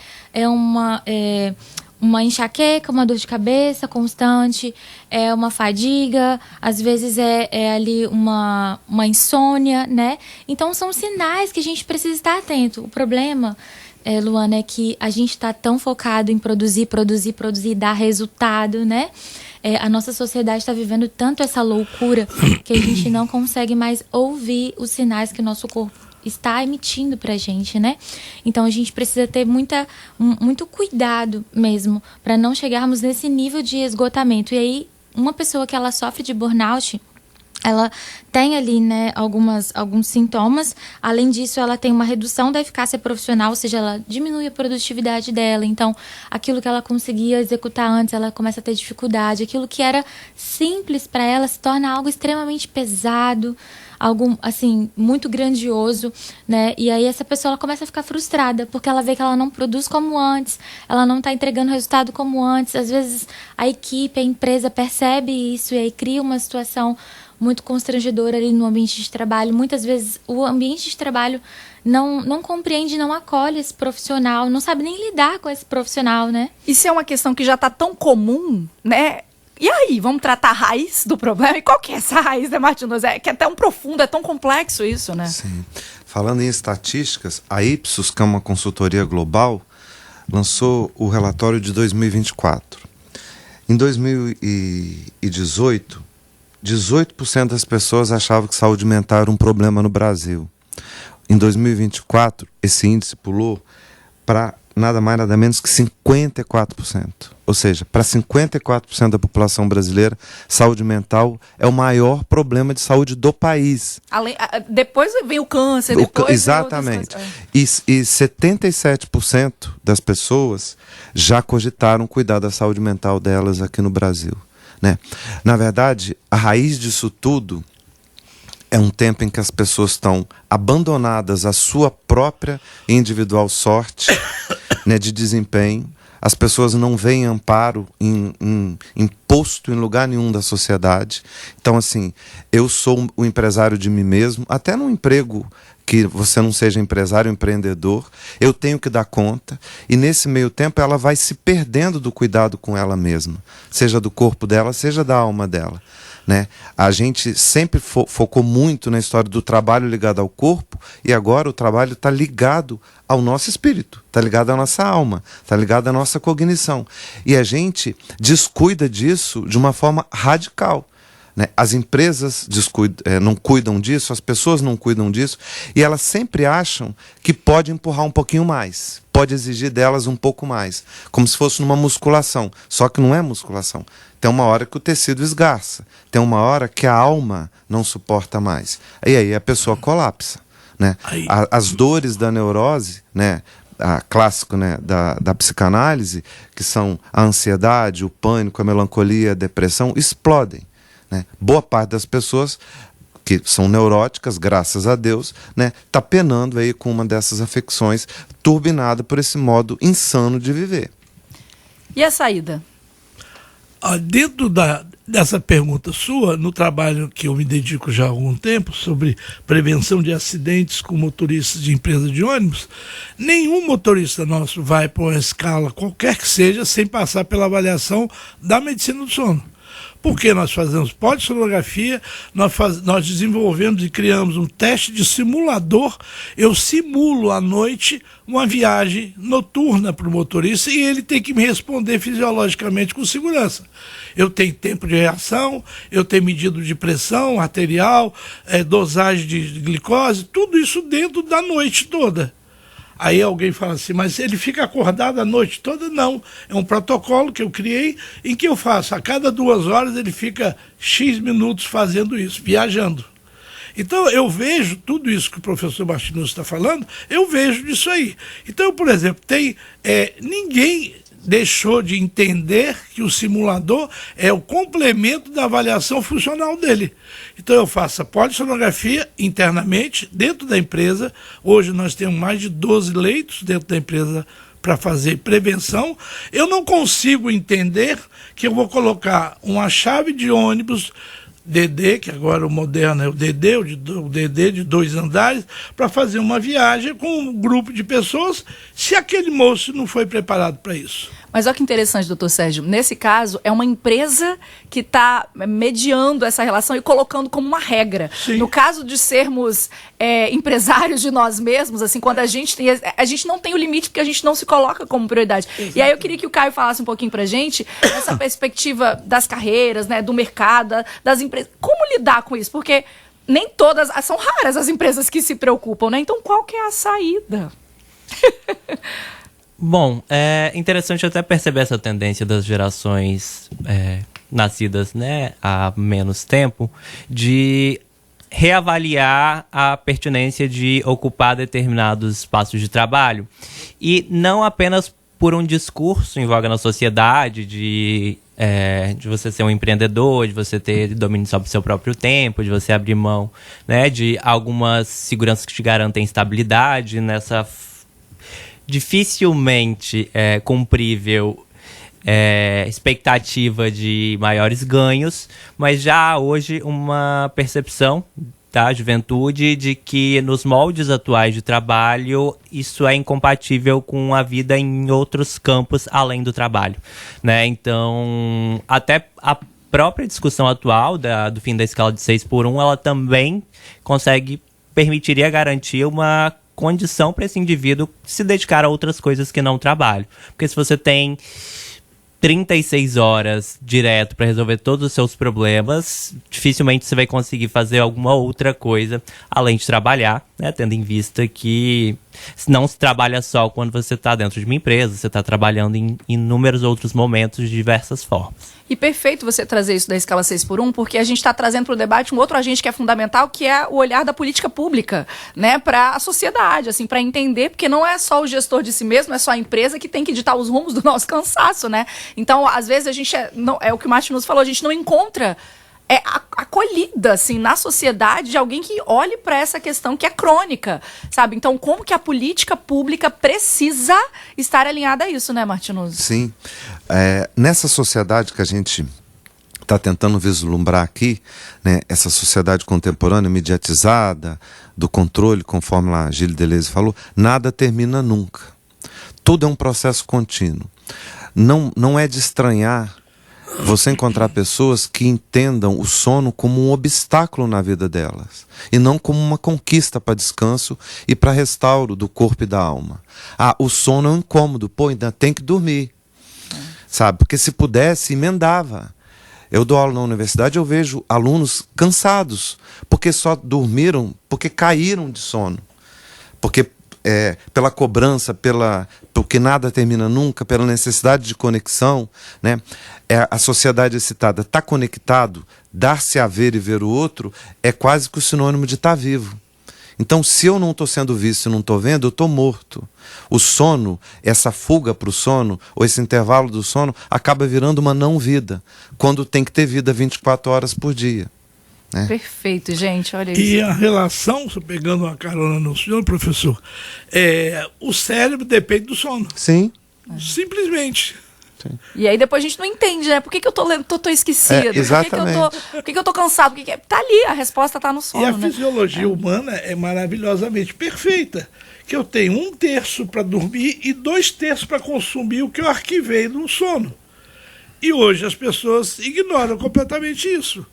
uma enxaqueca, uma dor de cabeça constante, é uma fadiga, às vezes é ali uma insônia, né? Então, são sinais que a gente precisa estar atento. O problema, Luana, é que a gente está tão focado em produzir, dar resultado, né? a nossa sociedade está vivendo tanto essa loucura que a gente não consegue mais ouvir os sinais que o nosso corpo está emitindo pra gente, né? Então a gente precisa ter muito cuidado mesmo para não chegarmos nesse nível de esgotamento. E aí, uma pessoa que ela sofre de burnout, ela tem ali, né, alguns sintomas. Além disso, ela tem uma redução da eficácia profissional, ou seja, ela diminui a produtividade dela. Então, aquilo que ela conseguia executar antes, ela começa a ter dificuldade. Aquilo que era simples para ela se torna algo extremamente pesado, algo, assim, muito grandioso, né? E aí essa pessoa ela começa a ficar frustrada, porque ela vê que ela não produz como antes, ela não está entregando resultado como antes. Às vezes a equipe, a empresa percebe isso e aí cria uma situação muito constrangedora ali no ambiente de trabalho. Muitas vezes o ambiente de trabalho não compreende, não acolhe esse profissional, não sabe nem lidar com esse profissional, né? Isso é uma questão que já está tão comum, né? E aí, vamos tratar a raiz do problema? E qual que é essa raiz, né, Martinus? Que é tão profundo, é tão complexo isso, né? Sim. Falando em estatísticas, a Ipsos, que é uma consultoria global, lançou o relatório de 2024. Em 2018, 18% das pessoas achavam que saúde mental era um problema no Brasil. Em 2024, esse índice pulou para nada mais nada menos que 54%. Ou seja, para 54% da população brasileira, saúde mental é o maior problema de saúde do país. Depois vem o câncer, Exatamente. E 77% das pessoas já cogitaram cuidar da saúde mental delas aqui no Brasil, né? Na verdade, a raiz disso tudo é um tempo em que as pessoas estão abandonadas à sua própria individual sorte, né, de desempenho. As pessoas não veem amparo imposto em lugar nenhum da sociedade. Então, assim, eu sou o empresário de mim mesmo, até num emprego que você não seja empresário, empreendedor, eu tenho que dar conta, e nesse meio tempo ela vai se perdendo do cuidado com ela mesma, seja do corpo dela, seja da alma dela, né? A gente sempre focou muito na história do trabalho ligado ao corpo, e agora o trabalho está ligado ao nosso espírito, está ligado à nossa alma, está ligado à nossa cognição, e a gente descuida disso de uma forma radical, né? As empresas não cuidam disso, as pessoas não cuidam disso, e elas sempre acham que pode empurrar um pouquinho mais, pode exigir delas um pouco mais, como se fosse numa musculação, só que não é musculação. Tem uma hora que o tecido esgarça, tem uma hora que a alma não suporta mais, e aí a pessoa colapsa, né? As dores da neurose, né, clássico, né, da psicanálise, que são a ansiedade, o pânico, a melancolia, a depressão, explodem, né? Boa parte das pessoas que são neuróticas, graças a Deus, né, tá penando aí com uma dessas afecções, turbinada por esse modo insano de viver. E a saída? Dentro dessa pergunta sua, no trabalho que eu me dedico já há algum tempo, sobre prevenção de acidentes com motoristas de empresa de ônibus, nenhum motorista nosso vai para uma escala, qualquer que seja, sem passar pela avaliação da medicina do sono. Porque nós fazemos polissonografia, nós desenvolvemos e criamos um teste de simulador. Eu simulo à noite uma viagem noturna para o motorista e ele tem que me responder fisiologicamente com segurança. Eu tenho tempo de reação, eu tenho medida de pressão arterial, dosagem de glicose, tudo isso dentro da noite toda. Aí alguém fala assim, mas ele fica acordado a noite toda? Não, é um protocolo que eu criei em que eu faço, a cada 2 horas ele fica X minutos fazendo isso, viajando. Então eu vejo tudo isso que o professor Martinus está falando, eu vejo disso aí. Então, por exemplo, ninguém deixou de entender que o simulador é o complemento da avaliação funcional dele. Então eu faço a polissonografia internamente, dentro da empresa. Hoje nós temos mais de 12 leitos dentro da empresa para fazer prevenção. Eu não consigo entender que eu vou colocar uma chave de ônibus DD, que agora o moderno é o DD de 2 andares, para fazer uma viagem com um grupo de pessoas, se aquele moço não foi preparado para isso. Mas olha que interessante, doutor Sérgio. Nesse caso, é uma empresa que está mediando essa relação e colocando como uma regra. Sim. No caso de sermos empresários de nós mesmos, assim, quando a gente não tem o limite porque a gente não se coloca como prioridade. Exatamente. E aí eu queria que o Caio falasse um pouquinho pra gente essa perspectiva das carreiras, né, do mercado, das empresas. Como lidar com isso? Porque nem todas, são raras as empresas que se preocupam, né? Então qual que é a saída? Bom, é interessante até perceber essa tendência das gerações nascidas, né, há menos tempo, de reavaliar a pertinência de ocupar determinados espaços de trabalho. E não apenas por um discurso em voga na sociedade de você ser um empreendedor, de você ter domínio sobre o seu próprio tempo, de você abrir mão, né, de algumas seguranças que te garantem estabilidade nessa dificilmente cumprível expectativa de maiores ganhos, mas já há hoje uma percepção da juventude de que nos moldes atuais de trabalho isso é incompatível com a vida em outros campos além do trabalho, né? Então, até a própria discussão atual do fim da escala de 6x1, ela também permitiria garantir uma condição para esse indivíduo se dedicar a outras coisas que não trabalho. Porque se você tem 36 horas direto para resolver todos os seus problemas, dificilmente você vai conseguir fazer alguma outra coisa além de trabalhar, né? Tendo em vista que não se trabalha só quando você está dentro de uma empresa, você está trabalhando em inúmeros outros momentos de diversas formas. E perfeito você trazer isso da escala 6x1, porque a gente está trazendo para o debate um outro agente que é fundamental, que é o olhar da política pública, né, para a sociedade, assim, para entender, porque não é só o gestor de si mesmo, não é só a empresa que tem que ditar os rumos do nosso cansaço, né? Então, às vezes a gente é o que o Martin nos falou, a gente não encontra acolhida, assim, na sociedade de alguém que olhe para essa questão que é crônica, sabe? Então, como que a política pública precisa estar alinhada a isso, né, Martinoso? Sim. Nessa sociedade que a gente está tentando vislumbrar aqui, né, essa sociedade contemporânea, mediatizada, do controle, conforme lá Gilles Deleuze falou, nada termina nunca. Tudo é um processo contínuo. Não é de estranhar você encontrar pessoas que entendam o sono como um obstáculo na vida delas e não como uma conquista para descanso e para restauro do corpo e da alma. O sono é um incômodo, ainda tem que dormir, sabe? Porque se pudesse, emendava. Eu dou aula na universidade, eu vejo alunos cansados porque só dormiram, porque caíram de sono, porque pela cobrança, porque nada termina nunca, pela necessidade de conexão, né? A sociedade excitada está conectado, dar-se a ver e ver o outro é quase que o sinônimo de estar vivo. Então, se eu não estou sendo visto e não estou vendo, eu estou morto. O sono, essa fuga para o sono, ou esse intervalo do sono, acaba virando uma não-vida, quando tem que ter vida 24 horas por dia. Né? Perfeito, gente, olha isso. E a relação, pegando uma carona no senhor, professor, o cérebro depende do sono. Sim. Simplesmente. Sim. E aí depois a gente não entende, né? Por que eu tô esquecido? Exatamente. Por que eu tô cansado? Tá ali, a resposta tá no sono, E a né? fisiologia humana é maravilhosamente perfeita. Que eu tenho 1/3 para dormir e 2/3 para consumir o que eu arquivei no sono. E hoje as pessoas ignoram completamente isso.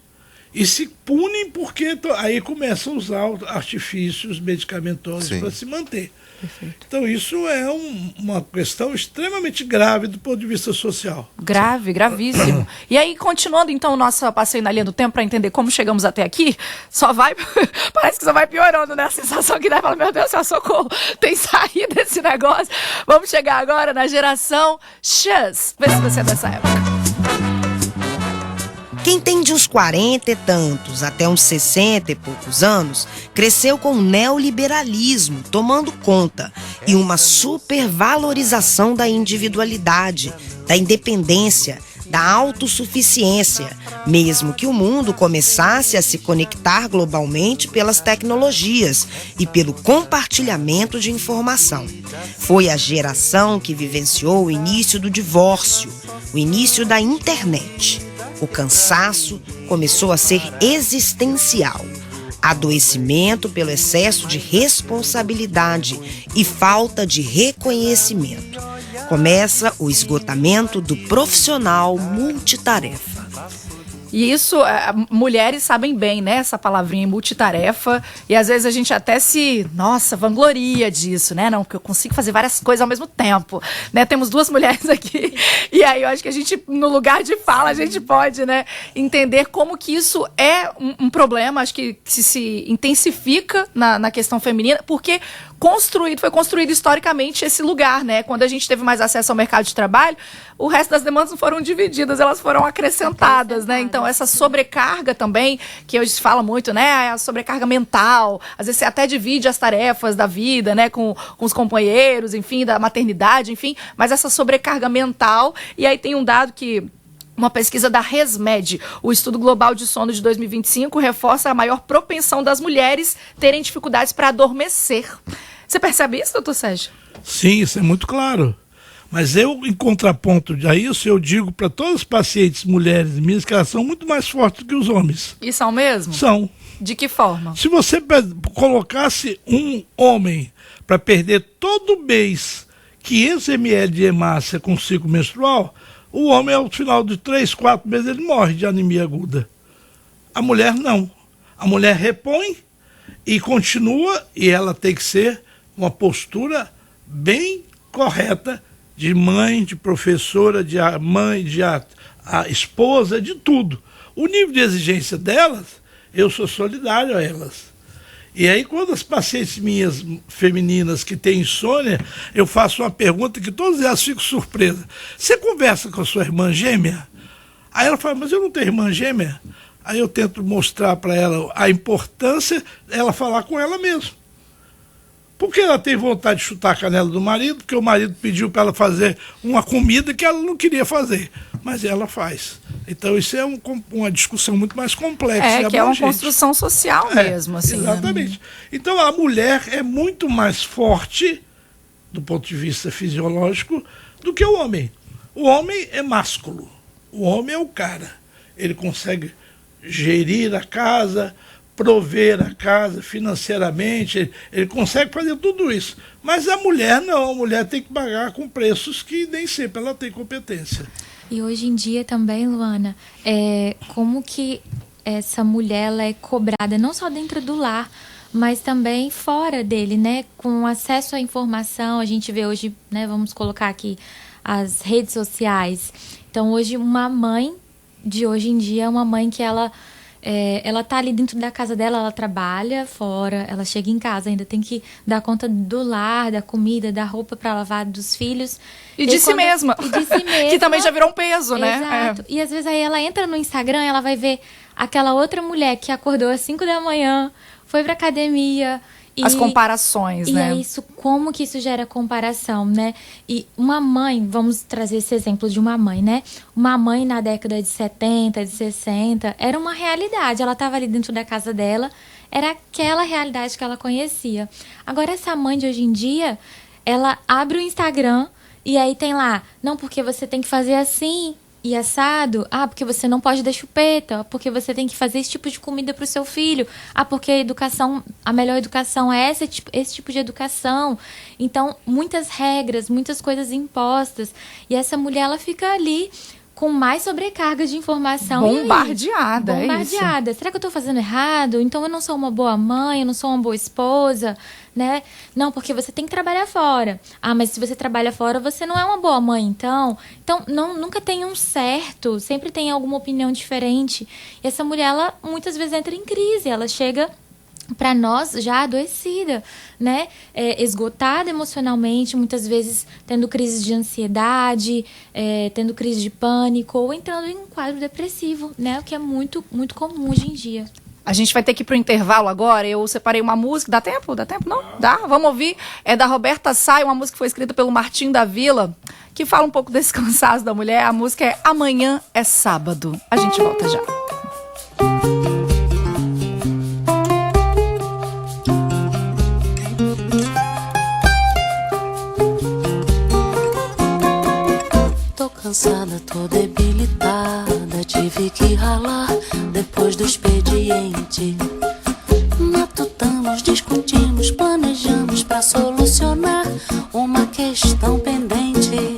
E se punem porque aí começam a usar artifícios medicamentosos para se manter. Perfeito. Então isso é uma questão extremamente grave do ponto de vista social. Grave, gravíssimo. E aí, continuando então o nosso passeio na linha do tempo para entender como chegamos até aqui, parece que só vai piorando, né? A sensação que dá, fala, meu Deus, socorro, tem saída desse negócio. Vamos chegar agora na geração X. Vê se você é dessa época. Quem tem de uns 40 e tantos até uns 60 e poucos anos, cresceu com o neoliberalismo tomando conta e uma supervalorização da individualidade, da independência, da autossuficiência, mesmo que o mundo começasse a se conectar globalmente pelas tecnologias e pelo compartilhamento de informação. Foi a geração que vivenciou o início do divórcio, o início da internet. O cansaço começou a ser existencial. adoecimento pelo excesso de responsabilidade e falta de reconhecimento. Começa o esgotamento do profissional multitarefa. E isso, mulheres sabem bem, né? Essa palavrinha multitarefa. E às vezes a gente até vangloria disso, né? Não, porque eu consigo fazer várias coisas ao mesmo tempo, né? Temos 2 mulheres aqui. E aí eu acho que a gente, no lugar de fala, a gente pode, né, entender como que isso é um problema. Acho que se intensifica na questão feminina, porque foi construído historicamente esse lugar, né? Quando a gente teve mais acesso ao mercado de trabalho, o resto das demandas não foram divididas, elas foram acrescentadas, né? Então, essa sobrecarga também, que hoje se fala muito, né? A sobrecarga mental, às vezes você até divide as tarefas da vida, né? Com os companheiros, enfim, da maternidade, enfim, mas essa sobrecarga mental, e aí tem um dado que uma pesquisa da ResMed, o Estudo Global de Sono de 2025, reforça a maior propensão das mulheres terem dificuldades para adormecer. Você percebe isso, doutor Sérgio? Sim, isso é muito claro. Mas eu, em contraponto a isso, eu digo para todas as pacientes mulheres minhas que elas são muito mais fortes do que os homens. E são mesmo? São. De que forma? Se você colocasse um homem para perder todo mês 500 ml de hemácia com ciclo menstrual, o homem, ao final de 3, 4 meses, ele morre de anemia aguda. A mulher não. A mulher repõe e continua, e ela tem que ser uma postura bem correta de mãe, de professora, de mãe, de a esposa, de tudo. O nível de exigência delas, eu sou solidário a elas. E aí, quando as pacientes minhas femininas que têm insônia, eu faço uma pergunta que todas elas ficam surpresas. Você conversa com a sua irmã gêmea? Aí ela fala, mas eu não tenho irmã gêmea? Aí eu tento mostrar para ela a importância dela falar com ela mesma. Porque ela tem vontade de chutar a canela do marido, porque o marido pediu para ela fazer uma comida que ela não queria fazer, mas ela faz. Então isso é uma discussão muito mais complexa. Que é uma construção social mesmo. Assim, exatamente. Né? Então a mulher é muito mais forte, do ponto de vista fisiológico, do que o homem. O homem é másculo. O homem é o cara. Ele consegue gerir a casa, prover a casa financeiramente, ele consegue fazer tudo isso. Mas a mulher não, a mulher tem que pagar com preços que nem sempre ela tem competência. E hoje em dia também, Luana, como que essa mulher ela é cobrada não só dentro do lar, mas também fora dele, né? Com acesso à informação, a gente vê hoje, né? Vamos colocar aqui as redes sociais. Então hoje uma mãe de hoje em dia é uma mãe que ela tá ali dentro da casa dela, ela trabalha fora, ela chega em casa, ainda tem que dar conta do lar, da comida, da roupa para lavar, dos filhos. E de si mesma. Que também já virou um peso, né? Exato. E às vezes aí ela entra no Instagram, ela vai ver aquela outra mulher que acordou às 5 da manhã, foi pra academia. As comparações, né? E é isso, como que isso gera comparação, né? E uma mãe, vamos trazer esse exemplo de uma mãe, né? Uma mãe na década de 70, de 60, era uma realidade. Ela estava ali dentro da casa dela, era aquela realidade que ela conhecia. Agora, essa mãe de hoje em dia, ela abre o Instagram e aí tem lá, não, porque você tem que fazer assim e assado, porque você não pode dar chupeta, porque você tem que fazer esse tipo de comida para o seu filho, porque a melhor educação é esse tipo de educação. Então, muitas regras, muitas coisas impostas, e essa mulher, ela fica ali com mais sobrecarga de informação. Bombardeada, Bombardeada. Será que eu estou fazendo errado? Então eu não sou uma boa mãe, eu não sou uma boa esposa, né? Não, porque você tem que trabalhar fora. Mas se você trabalha fora, você não é uma boa mãe, então. Então, nunca tem um certo, sempre tem alguma opinião diferente. E essa mulher, ela muitas vezes entra em crise, ela chega para nós já adoecida, né? Esgotada emocionalmente, muitas vezes tendo crises de ansiedade, tendo crise de pânico ou entrando em um quadro depressivo, né? O que é muito, muito comum hoje em dia. A gente vai ter que ir pro intervalo agora. Eu separei uma música. Dá tempo? Dá tempo? Não? Dá? Vamos ouvir. É da Roberta Sá, uma música que foi escrita pelo Martim da Vila, que fala um pouco desse cansaço da mulher. A música é Amanhã é Sábado. A gente volta já. Cansada, tô debilitada, tive que ralar depois do expediente. Pensamos, discutimos, planejamos pra solucionar uma questão pendente.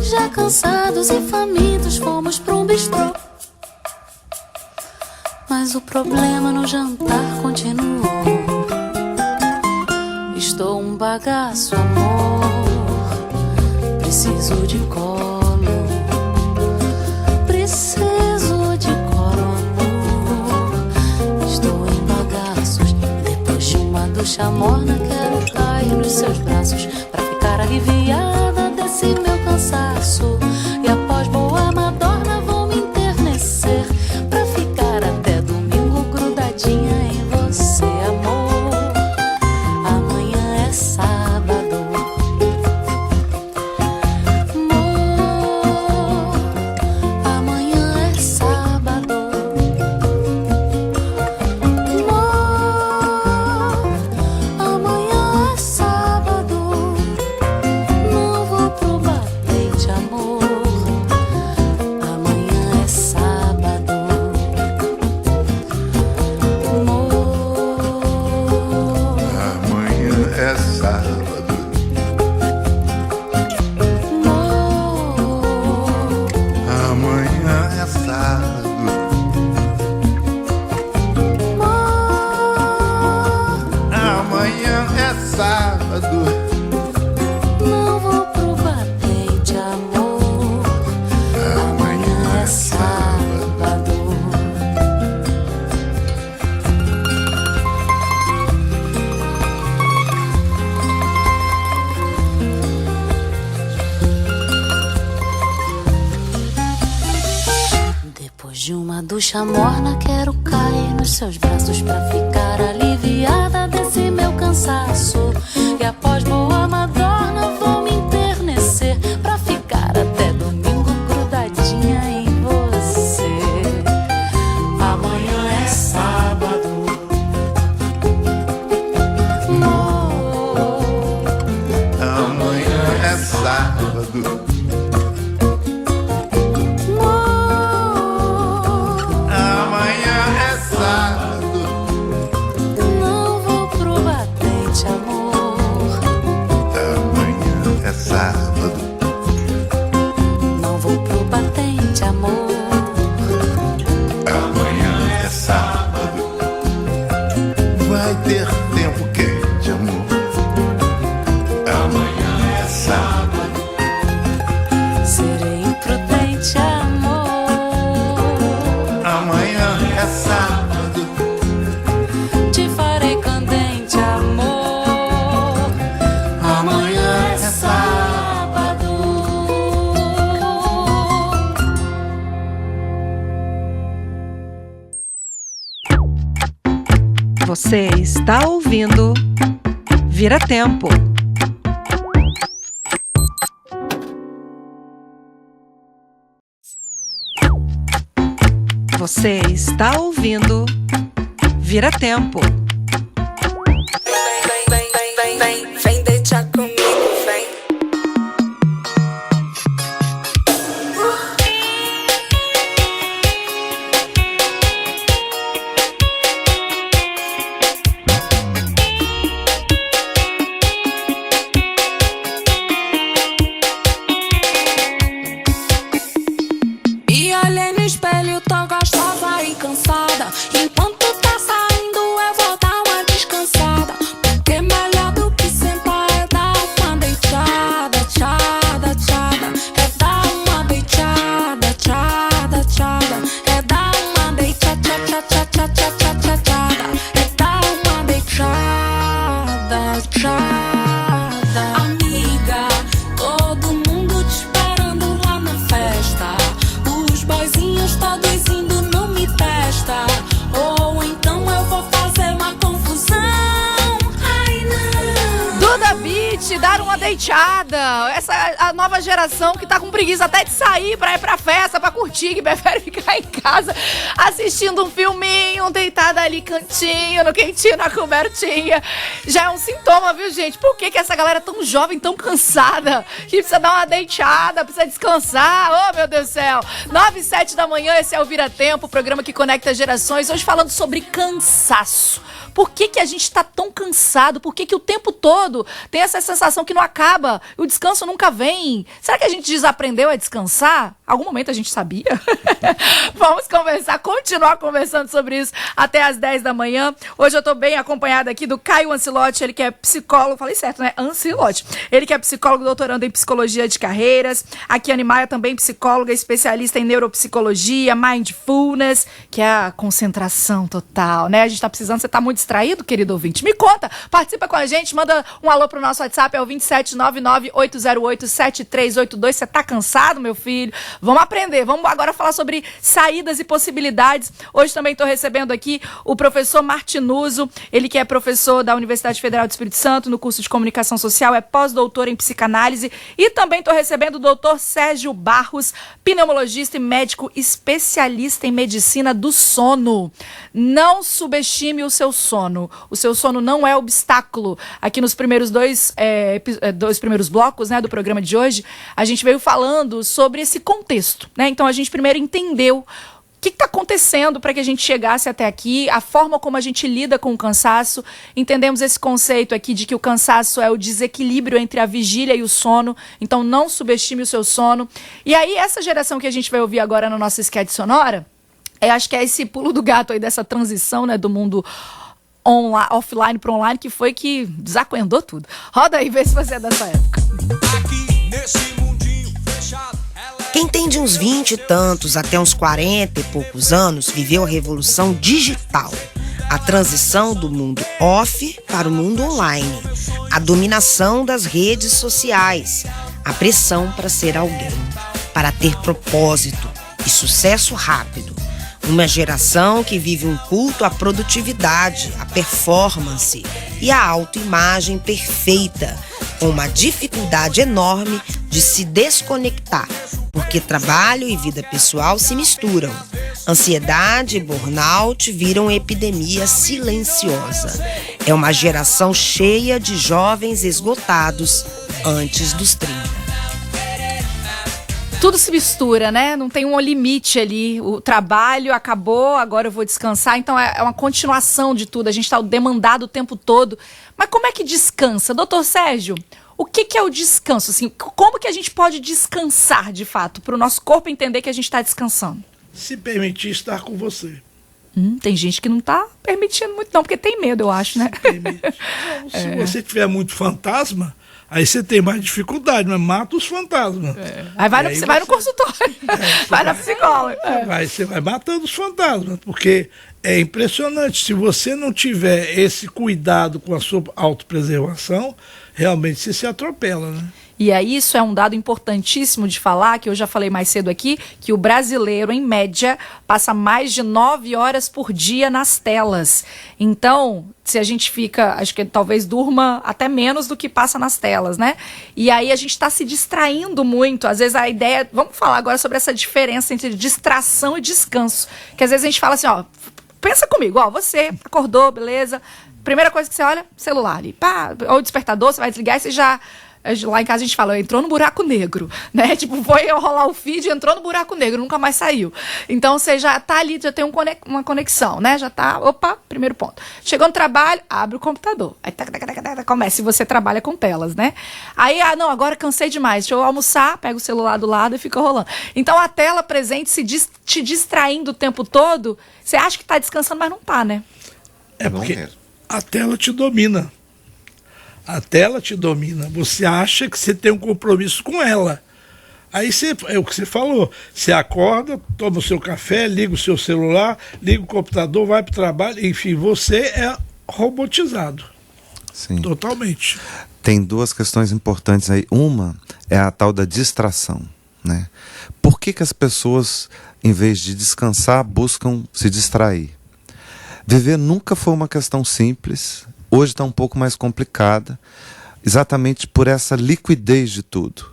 Já cansados e famintos fomos pra um bistrô, mas o problema no jantar continuou. Estou um bagaço, amor, preciso de colo, preciso de colo, amor. Estou em bagaços, depois de uma ducha morna quero cair nos seus braços pra ficar aliviada desse meu cansaço. E após boa madorna vou me enternecer pra ficar até domingo grudadinha em você, amor. Amanhã é sábado, amor. Amanhã é sábado, amor. Amanhã é sábado. Não vou pro batente, amor. Amanhã é sábado, amor. Amanhã é sábado, amanhã é sábado, amanhã é sábado. Não vou pro batente, amor. Amanhã é sábado. Depois de uma ducha morna quero cair nos seus braços pra ficar aliviada desse meu cansaço. E após boa madorna vou me enternecer pra ficar até domingo grudadinha em você. Amanhã é sábado, amor. Amanhã é sábado, amanhã é sábado, Não vou pro batente, amor. amanhã é sábado, Não vou pro batente, amor. amanhã é sábado. Vai ter tempo quente, amor. Amanhã é sábado, Serei imprudente, amor. amanhã é sábado, Te farei candente, amor. Amanhã é sábado. Você está ouvindo Vira Tempo. Você está ouvindo Vira Tempo. Vem deitar comigo, vem. E olhei no espelho, tô gostosa e cansada. Enquanto tá saindo, eu vou dar uma descansada. Porque melhor do que ser deitada. A nova geração que tá com preguiça até de sair pra ir pra festa, pra curtir, que prefere ficar em casa assistindo um filminho, deitada ali, cantinho, no quentinho, na cobertinha. Já é um sintoma, viu, gente? Por que essa galera tão jovem, tão cansada, que precisa dar uma deitada, precisa descansar? Oh, meu Deus do céu. 9h07 da manhã, esse é o Vira Tempo, o programa que conecta gerações. Hoje falando sobre cansaço. Por que a gente tá tão cansado? Por que o tempo todo tem essa sensação que não acaba? O descanso nunca vem? Será que a gente desaprendeu a descansar? Algum momento a gente sabia? Vamos conversar, continuar conversando sobre isso até às 10 da manhã. Hoje eu tô bem acompanhada aqui do Caio Ancilotti, ele que é psicólogo, falei certo, né? Ancilotti. Ele que é psicólogo, doutorando em psicologia de carreiras. A Kiane Maia também psicóloga, especialista em neuropsicologia, mindfulness, que é a concentração total, né? A gente tá precisando, você tá muito distraído, querido ouvinte? Me conta, participa com a gente, manda um alô pro nosso WhatsApp, é o 27998087382. Você tá cansado, meu filho? Vamos aprender, vamos agora falar sobre saídas e possibilidades. Hoje também estou recebendo aqui o professor Martinuso, ele que é professor da Universidade Federal do Espírito Santo, no curso de Comunicação Social, é pós-doutor em psicanálise, e também estou recebendo o doutor Sérgio Barros, pneumologista e médico especialista em medicina do sono. Não subestime o seu sono. O seu sono não é obstáculo. Aqui nos primeiros dois primeiros blocos, né, do programa de hoje, a gente veio falando sobre esse contexto, né? Então a gente primeiro entendeu o que está acontecendo para que a gente chegasse até aqui, a forma como a gente lida com o cansaço. Entendemos esse conceito aqui de que o cansaço é o desequilíbrio entre a vigília e o sono, então não subestime o seu sono. E aí essa geração que a gente vai ouvir agora no nosso sketch sonora, eu acho que é esse pulo do gato aí dessa transição, né, do mundo offline para online, que foi que desacuendou tudo. Roda aí, vê se você é dessa época. Aqui nesse mundinho fechado. Quem tem de uns 20 e tantos até uns 40 e poucos anos viveu a revolução digital, a transição do mundo off para o mundo online, a dominação das redes sociais, a pressão para ser alguém, para ter propósito e sucesso rápido. Uma geração que vive um culto à produtividade, à performance e à autoimagem perfeita, com uma dificuldade enorme de se desconectar, porque trabalho e vida pessoal se misturam. Ansiedade e burnout viram epidemia silenciosa. É uma geração cheia de jovens esgotados antes dos 30. Tudo se mistura, né? Não tem um limite ali. O trabalho acabou, agora eu vou descansar. Então é uma continuação de tudo. A gente está demandado o tempo todo. Mas como é que descansa? Doutor Sérgio, o que é o descanso? Assim, como que a gente pode descansar, de fato, para o nosso corpo entender que a gente está descansando? Se permitir estar com você. Tem gente que não está permitindo muito não, porque tem medo, eu acho, né? Não, se você tiver muito fantasma, aí você tem mais dificuldade, mas mata os fantasmas. Aí você vai no consultório, vai na psicóloga. Você vai matando os fantasmas, porque é impressionante. Se você não tiver esse cuidado com a sua autopreservação, realmente você se atropela, né? E aí isso é um dado importantíssimo de falar, que eu já falei mais cedo aqui, que o brasileiro, em média, passa mais de 9 horas por dia nas telas. Então, se a gente fica, acho que talvez durma até menos do que passa nas telas, né? E aí a gente está se distraindo muito. Às vezes a ideia... Vamos falar agora sobre essa diferença entre distração e descanso. Que às vezes a gente fala assim, ó, pensa comigo, ó, você acordou, beleza? Primeira coisa que você olha, celular ali, pá, ou despertador, você vai desligar e você já... Lá em casa a gente fala, entrou no buraco negro, né? Tipo, foi rolar o feed, entrou no buraco negro, nunca mais saiu. Então você já tá ali, já tem uma conexão, né? Já tá, opa, primeiro ponto. Chegou no trabalho, abre o computador. Aí começa, se você trabalha com telas, né? Aí, não, agora cansei demais, deixa eu almoçar, pega o celular do lado e fica rolando. Então a tela presente te distraindo o tempo todo, você acha que tá descansando, mas não tá, né? É porque a tela te domina. A tela te domina. Você acha que você tem um compromisso com ela. Aí é o que você falou. Você acorda, toma o seu café, liga o seu celular, liga o computador, vai para o trabalho. Enfim, você é robotizado. Sim. Totalmente. Tem duas questões importantes aí. Uma é a tal da distração, né? Por que as pessoas, em vez de descansar, buscam se distrair? Viver nunca foi uma questão simples. Hoje está um pouco mais complicada. exatamente por essa liquidez de tudo.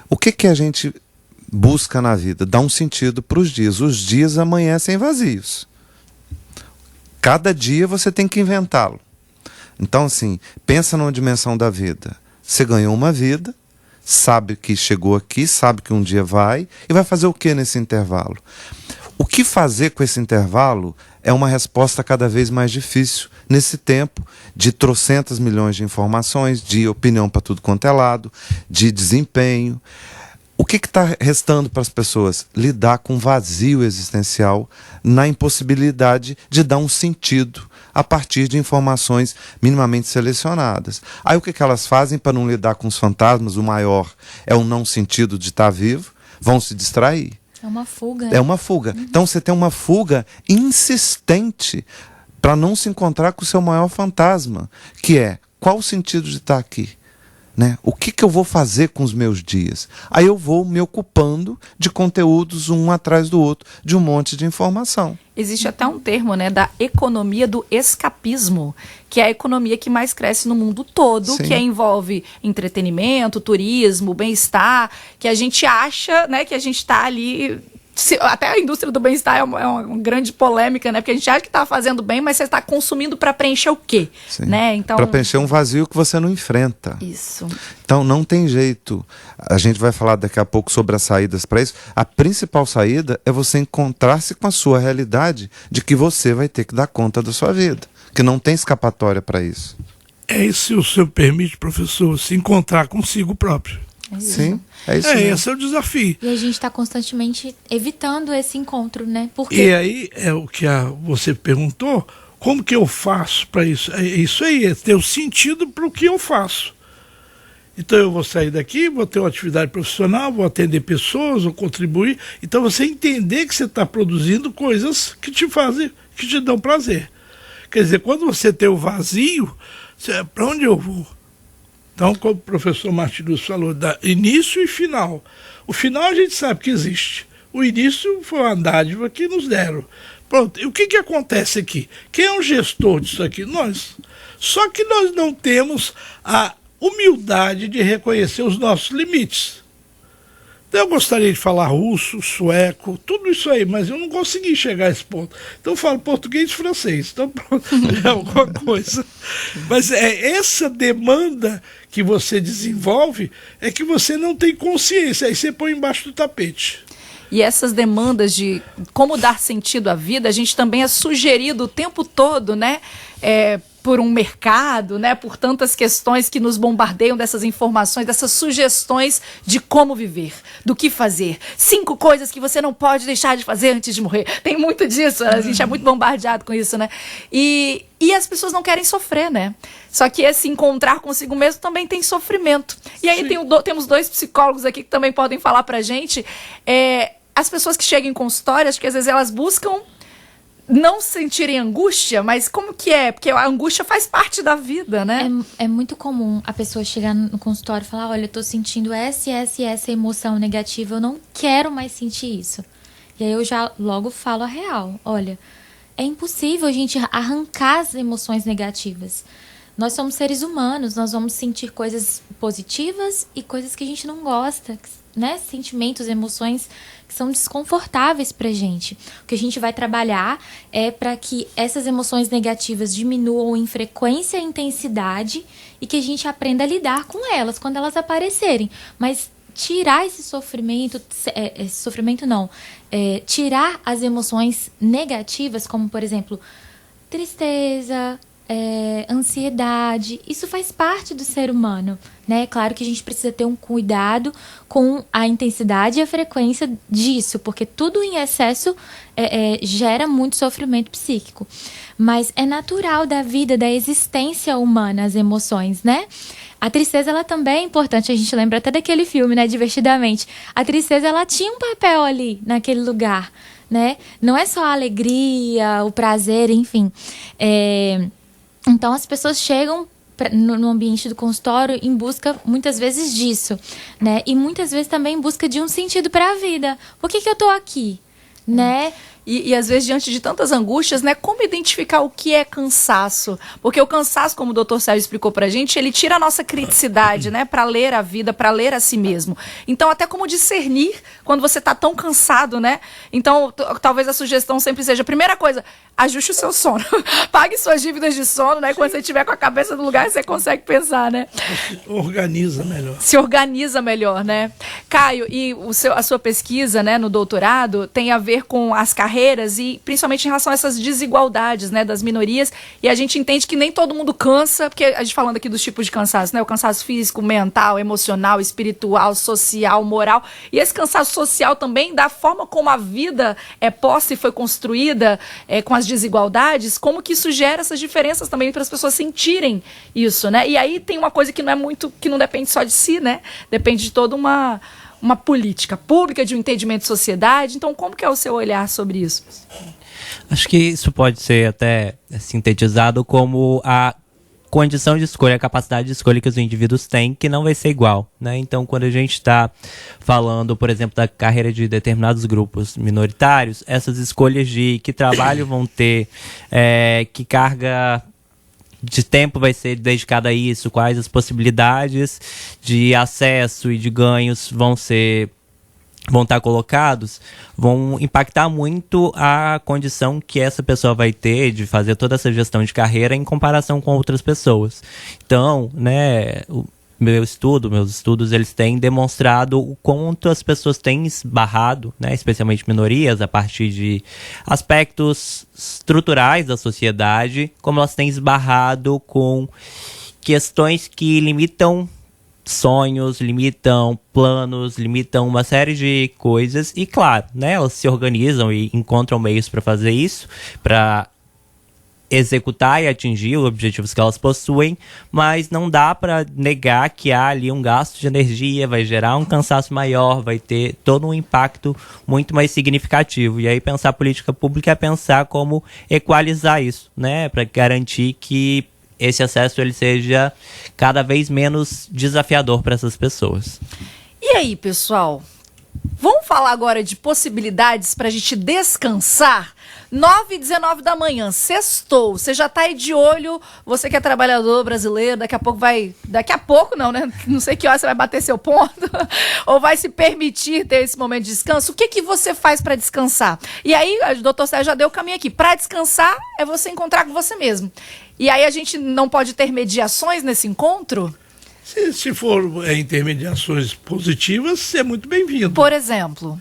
O que a gente busca na vida? Dar um sentido para os dias. Os dias amanhecem vazios. Cada dia você tem que inventá-lo. Então, assim, pensa numa dimensão da vida. Você ganhou uma vida, sabe que chegou aqui, sabe que um dia vai, e vai fazer o que nesse intervalo? O que fazer com esse intervalo é uma resposta cada vez mais difícil nesse tempo de trocentas milhões de informações, de opinião para tudo quanto é lado, de desempenho. O que está restando para as pessoas? Lidar com o vazio existencial na impossibilidade de dar um sentido a partir de informações minimamente selecionadas. Aí o que elas fazem para não lidar com os fantasmas? O maior é o não sentido de estar vivo, vão se distrair. É uma fuga. É uma fuga. Então você tem uma fuga insistente para não se encontrar com o seu maior fantasma, que é, qual o sentido de estar aqui? Né? O que eu vou fazer com os meus dias? Aí eu vou me ocupando de conteúdos um atrás do outro, de um monte de informação. Existe até um termo, né, da economia do escapismo, que é a economia que mais cresce no mundo todo, Sim. que envolve entretenimento, turismo, bem-estar, que a gente acha, né, que a gente está ali... Até a indústria do bem-estar é uma grande polêmica, né? Porque a gente acha que está fazendo bem, mas você está consumindo para preencher o quê? Né? Então... Para preencher um vazio que você não enfrenta. Isso. Então não tem jeito. A gente vai falar daqui a pouco sobre as saídas para isso. A principal saída é você encontrar-se com a sua realidade de que você vai ter que dar conta da sua vida. Que não tem escapatória para isso. É isso, se o senhor permite, professor, se encontrar consigo próprio. Sim, é isso mesmo. Esse é o desafio. E a gente está constantemente evitando esse encontro, né? Porque... E aí, é o que você perguntou, como que eu faço para isso? É isso aí, é ter o sentido para o que eu faço. Então eu vou sair daqui, vou ter uma atividade profissional, vou atender pessoas, vou contribuir. Então você entender que você está produzindo coisas que te fazem, que te dão prazer. Quer dizer, quando você tem o vazio, para onde eu vou? Então, como o professor Martins falou, da início e final. O final a gente sabe que existe. O início foi uma dádiva que nos deram. Pronto, e o que acontece aqui? Quem é o gestor disso aqui? Nós. Só que nós não temos a humildade de reconhecer os nossos limites. Eu gostaria de falar russo, sueco, tudo isso aí, mas eu não consegui chegar a esse ponto. Então eu falo português e francês, então pronto, é alguma coisa. Mas é essa demanda que você desenvolve é que você não tem consciência, aí você põe embaixo do tapete. E essas demandas de como dar sentido à vida, a gente também é sugerido o tempo todo, né? Por um mercado, né? Por tantas questões que nos bombardeiam dessas informações, dessas sugestões de como viver, do que fazer. 5 coisas que você não pode deixar de fazer antes de morrer. Tem muito disso, a gente é muito bombardeado com isso, né? E as pessoas não querem sofrer, né? Só que esse encontrar consigo mesmo também tem sofrimento. E aí temos 2 psicólogos aqui que também podem falar pra gente. As pessoas que chegam em consultório, acho que às vezes elas buscam não sentirem angústia, mas como que é? Porque a angústia faz parte da vida, né? É muito comum a pessoa chegar no consultório e falar, olha, eu tô sentindo essa emoção negativa, eu não quero mais sentir isso. E aí eu já logo falo a real. Olha, é impossível a gente arrancar as emoções negativas. Nós somos seres humanos, nós vamos sentir coisas positivas e coisas que a gente não gosta, né? Sentimentos, emoções que são desconfortáveis pra gente. O que a gente vai trabalhar é para que essas emoções negativas diminuam em frequência e intensidade e que a gente aprenda a lidar com elas quando elas aparecerem. Mas tirar esse sofrimento, tirar as emoções negativas, como por exemplo, tristeza, ansiedade, isso faz parte do ser humano, né? Claro que a gente precisa ter um cuidado com a intensidade e a frequência disso, porque tudo em excesso gera muito sofrimento psíquico. Mas é natural da vida, da existência humana, as emoções, né? A tristeza, ela também é importante, a gente lembra até daquele filme, né, Divertidamente. A tristeza, ela tinha um papel ali, naquele lugar, né? Não é só a alegria, o prazer, enfim. Então, as pessoas chegam no ambiente do consultório em busca, muitas vezes, disso, né? E muitas vezes também em busca de um sentido para a vida. Por que eu tô aqui, né? E às vezes, diante de tantas angústias, né, como identificar o que é cansaço? Porque o cansaço, como o doutor Sérgio explicou pra gente, ele tira a nossa criticidade, né, para ler a vida, para ler a si mesmo. Então, até como discernir quando você tá tão cansado, né? Então, talvez a sugestão sempre seja, primeira coisa, ajuste o seu sono. Pague suas dívidas de sono, né? Quando você estiver com a cabeça no lugar, você consegue pensar, né? Organiza melhor. Se organiza melhor, né? Caio, e a sua pesquisa, né, no doutorado tem a ver com as carreiras e principalmente em relação a essas desigualdades, né, das minorias, e a gente entende que nem todo mundo cansa, porque a gente falando aqui dos tipos de cansaço, né, o cansaço físico, mental, emocional, espiritual, social, moral, e esse cansaço social também da forma como a vida é posta e foi construída, com as desigualdades, como que isso gera essas diferenças também para as pessoas sentirem isso, né? E aí tem uma coisa que não depende só de si, né? Depende de toda uma política pública, de um entendimento de sociedade. Então, como que é o seu olhar sobre isso? Acho que isso pode ser até sintetizado como a condição de escolha, a capacidade de escolha que os indivíduos têm, que não vai ser igual, né? Então, quando a gente está falando, por exemplo, da carreira de determinados grupos minoritários, essas escolhas de que trabalho vão ter, que carga de tempo vai ser dedicada a isso, quais as possibilidades de acesso e de ganhos vão estar colocados, vão impactar muito a condição que essa pessoa vai ter de fazer toda essa gestão de carreira em comparação com outras pessoas. Então, né, meus estudos, eles têm demonstrado o quanto as pessoas têm esbarrado, né, especialmente minorias, a partir de aspectos estruturais da sociedade, como elas têm esbarrado com questões que limitam sonhos, limitam planos, limitam uma série de coisas e, claro, né, elas se organizam e encontram meios para fazer isso, para executar e atingir os objetivos que elas possuem, mas não dá para negar que há ali um gasto de energia, vai gerar um cansaço maior, vai ter todo um impacto muito mais significativo. E aí pensar política pública é pensar como equalizar isso, né, para garantir que esse acesso ele seja cada vez menos desafiador para essas pessoas. E aí, pessoal? Vamos falar agora de possibilidades para a gente descansar? 9h19 da manhã, sextou. Você já tá aí de olho, você que é trabalhador brasileiro, daqui a pouco não, né? Não sei que hora você vai bater seu ponto, ou vai se permitir ter esse momento de descanso. O que você faz para descansar? E aí, o doutor Sérgio já deu o caminho aqui. Para descansar é você encontrar com você mesmo. E aí a gente não pode ter mediações nesse encontro? Se for intermediações positivas, é muito bem-vindo. Por exemplo?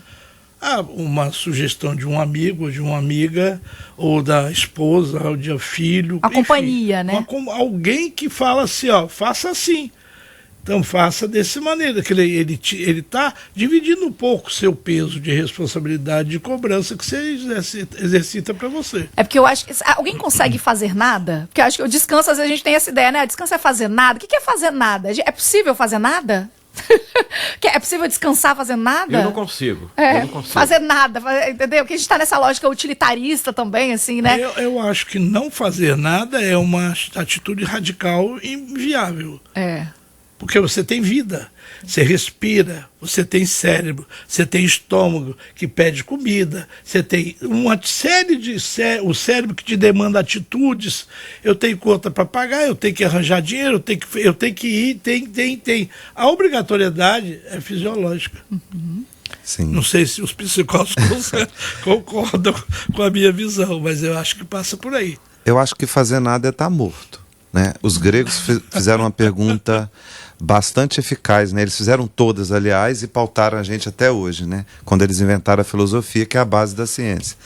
Uma sugestão de um amigo, ou de uma amiga, ou da esposa, ou de filho. A companhia, né? Alguém que fala assim, ó, faça assim. Então faça dessa maneira, que ele está dividindo um pouco o seu peso de responsabilidade, de cobrança que você exercita para você. É porque eu acho que alguém consegue fazer nada? Porque eu acho que o descanso, às vezes a gente tem essa ideia, né? Descanso é fazer nada. O que é fazer nada? É possível fazer nada? É possível descansar fazendo nada? Eu não consigo. Fazer nada, entendeu? Porque a gente está nessa lógica utilitarista também, assim, né? Eu acho que não fazer nada é uma atitude radical e inviável. Porque você tem vida, você respira, você tem cérebro, você tem estômago que pede comida, você tem uma série de... o cérebro que te demanda atitudes, eu tenho conta para pagar, eu tenho que arranjar dinheiro, eu tenho que ir, tem. A obrigatoriedade é fisiológica. Sim. Não sei se os psicólogos concordam com a minha visão, mas eu acho que passa por aí. Eu acho que fazer nada é estar morto, né? Os gregos fizeram uma pergunta bastante eficaz, né? Eles fizeram todas, aliás, e pautaram a gente até hoje, né? Quando eles inventaram a filosofia, que é a base da ciência.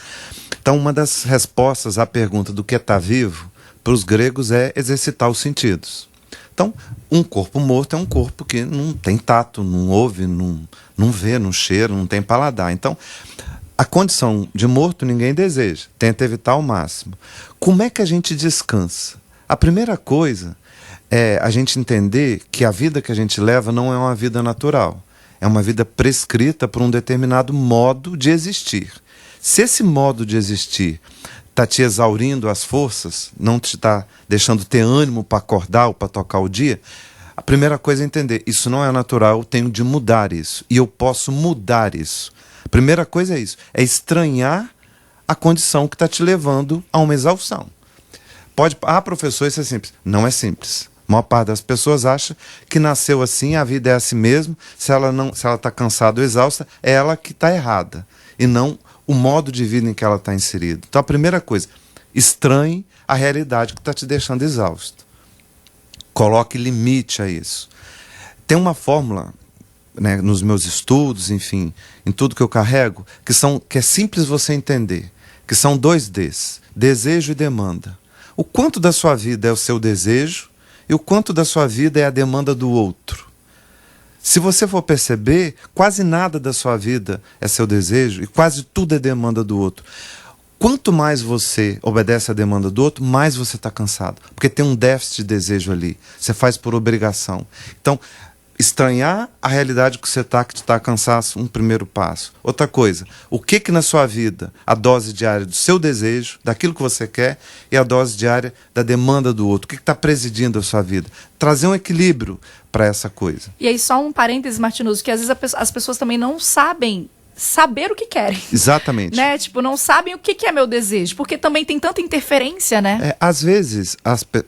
Então, uma das respostas à pergunta do que é estar vivo, para os gregos, é exercitar os sentidos. Então, um corpo morto é um corpo que não tem tato, não ouve, não vê, não cheira, não tem paladar. Então, a condição de morto ninguém deseja, tenta evitar ao máximo. Como é que a gente descansa? A primeira coisa é a gente entender que a vida que a gente leva não é uma vida natural. É uma vida prescrita por um determinado modo de existir. Se esse modo de existir está te exaurindo as forças, não te está deixando ter ânimo para acordar ou para tocar o dia, a primeira coisa é entender, isso não é natural, eu tenho de mudar isso. E eu posso mudar isso. A primeira coisa é isso, é estranhar a condição que está te levando a uma exaustão. Professor, isso é simples. Não é simples. A maior parte das pessoas acha que nasceu assim, a vida é assim mesmo, se ela está cansada ou exausta, é ela que está errada, e não o modo de vida em que ela está inserida. Então a primeira coisa, estranhe a realidade que está te deixando exausto. Coloque limite a isso. Tem uma fórmula, né, nos meus estudos, enfim, em tudo que eu carrego, que é simples você entender, que são 2 Ds, desejo e demanda. O quanto da sua vida é o seu desejo e o quanto da sua vida é a demanda do outro. Se você for perceber, quase nada da sua vida é seu desejo e quase tudo é demanda do outro. Quanto mais você obedece à demanda do outro, mais você está cansado. Porque tem um déficit de desejo ali. Você faz por obrigação. Então, estranhar a realidade que você está, que te está cansaço, um primeiro passo. Outra coisa, o que na sua vida, a dose diária do seu desejo, daquilo que você quer, e a dose diária da demanda do outro? O que está presidindo a sua vida? Trazer um equilíbrio para essa coisa. E aí só um parênteses, Martinoso, que às vezes as pessoas também não sabem saber o que querem. Exatamente. Né? Tipo, não sabem o que é meu desejo, porque também tem tanta interferência, né? Às vezes,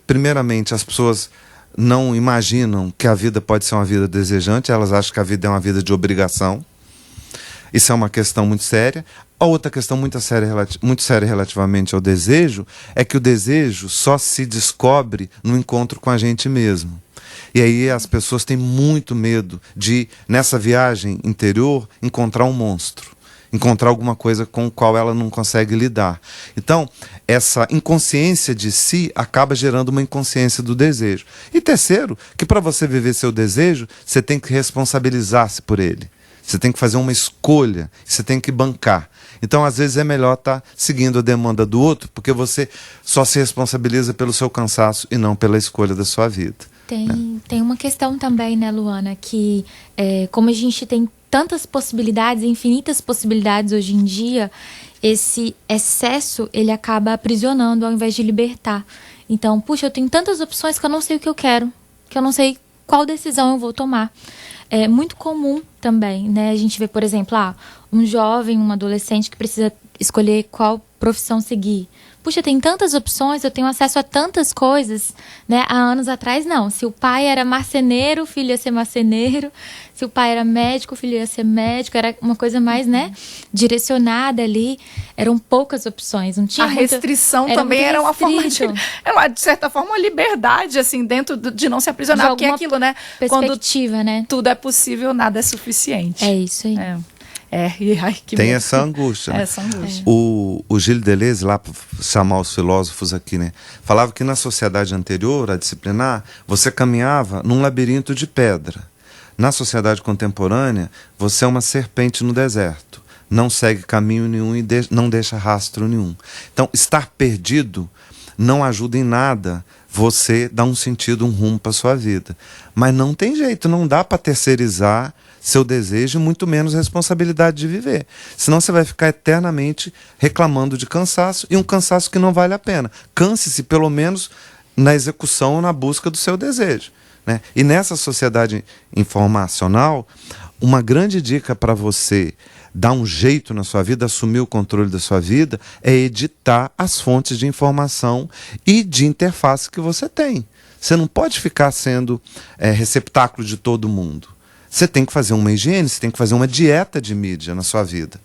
primeiramente, as pessoas não imaginam que a vida pode ser uma vida desejante, elas acham que a vida é uma vida de obrigação. Isso é uma questão muito séria. A outra questão muito séria relativamente ao desejo é que o desejo só se descobre no encontro com a gente mesmo. E aí as pessoas têm muito medo de, nessa viagem interior, encontrar um monstro. Encontrar alguma coisa com a qual ela não consegue lidar. Então, essa inconsciência de si acaba gerando uma inconsciência do desejo. E terceiro, que para você viver seu desejo, você tem que responsabilizar-se por ele. Você tem que fazer uma escolha, você tem que bancar. Então, às vezes, é melhor estar seguindo a demanda do outro, porque você só se responsabiliza pelo seu cansaço e não pela escolha da sua vida. Tem uma questão também, né, Luana, que como a gente tem tantas possibilidades, infinitas possibilidades hoje em dia, esse excesso, ele acaba aprisionando ao invés de libertar. Então, puxa, eu tenho tantas opções que eu não sei o que eu quero, que eu não sei qual decisão eu vou tomar. É muito comum também, né? A gente vê, por exemplo, um jovem, um adolescente que precisa escolher qual profissão seguir. Puxa, tem tantas opções, eu tenho acesso a tantas coisas, né? Há anos atrás, não. Se o pai era marceneiro, o filho ia ser marceneiro. Se o pai era médico, o filho ia ser médico. Era uma coisa mais, né, direcionada ali. Eram poucas opções, não tinha restrição também era uma forma de certa forma, uma liberdade, assim, dentro de não se aprisionar. Porque é aquilo, né? Perspectiva, quando né? Tudo é possível, nada é suficiente. É isso aí. Tem essa angústia. Né? Essa angústia. O Gilles Deleuze, lá para chamar os filósofos aqui, né, falava que na sociedade anterior, a disciplinar, você caminhava num labirinto de pedra. Na sociedade contemporânea, você é uma serpente no deserto. Não segue caminho nenhum e não deixa rastro nenhum. Então, estar perdido não ajuda em nada você dar um sentido, um rumo para a sua vida. Mas não tem jeito, não dá para terceirizar seu desejo e muito menos responsabilidade de viver. Senão você vai ficar eternamente reclamando de cansaço, e um cansaço que não vale a pena. Canse-se pelo menos na execução ou na busca do seu desejo. Né? E nessa sociedade informacional, uma grande dica para você dar um jeito na sua vida, assumir o controle da sua vida, é editar as fontes de informação e de interface que você tem. Você não pode ficar sendo receptáculo de todo mundo. Você tem que fazer uma higiene, você tem que fazer uma dieta de mídia na sua vida.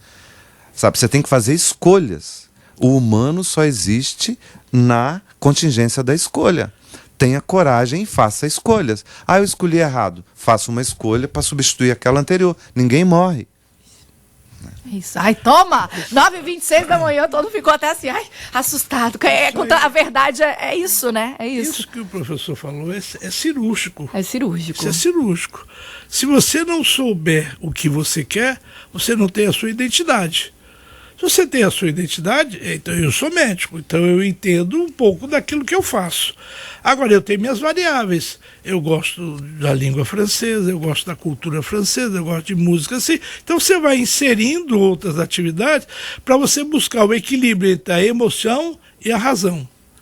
Sabe? Você tem que fazer escolhas. O humano só existe na contingência da escolha. Tenha coragem e faça escolhas. Eu escolhi errado. Faça uma escolha para substituir aquela anterior. Ninguém morre. Isso. Toma! 9h26 da manhã, todo ficou até assim, assustado. A verdade é isso, né? É isso. Isso que o professor falou é cirúrgico. É cirúrgico. Isso é cirúrgico. Se você não souber o que você quer, você não tem a sua identidade. Se você tem a sua identidade, então eu sou médico, então eu entendo um pouco daquilo que eu faço. Agora, eu tenho minhas variáveis. Eu gosto da língua francesa, eu gosto da cultura francesa, eu gosto de música assim. Então você vai inserindo outras atividades para você buscar o equilíbrio entre a emoção e a razão.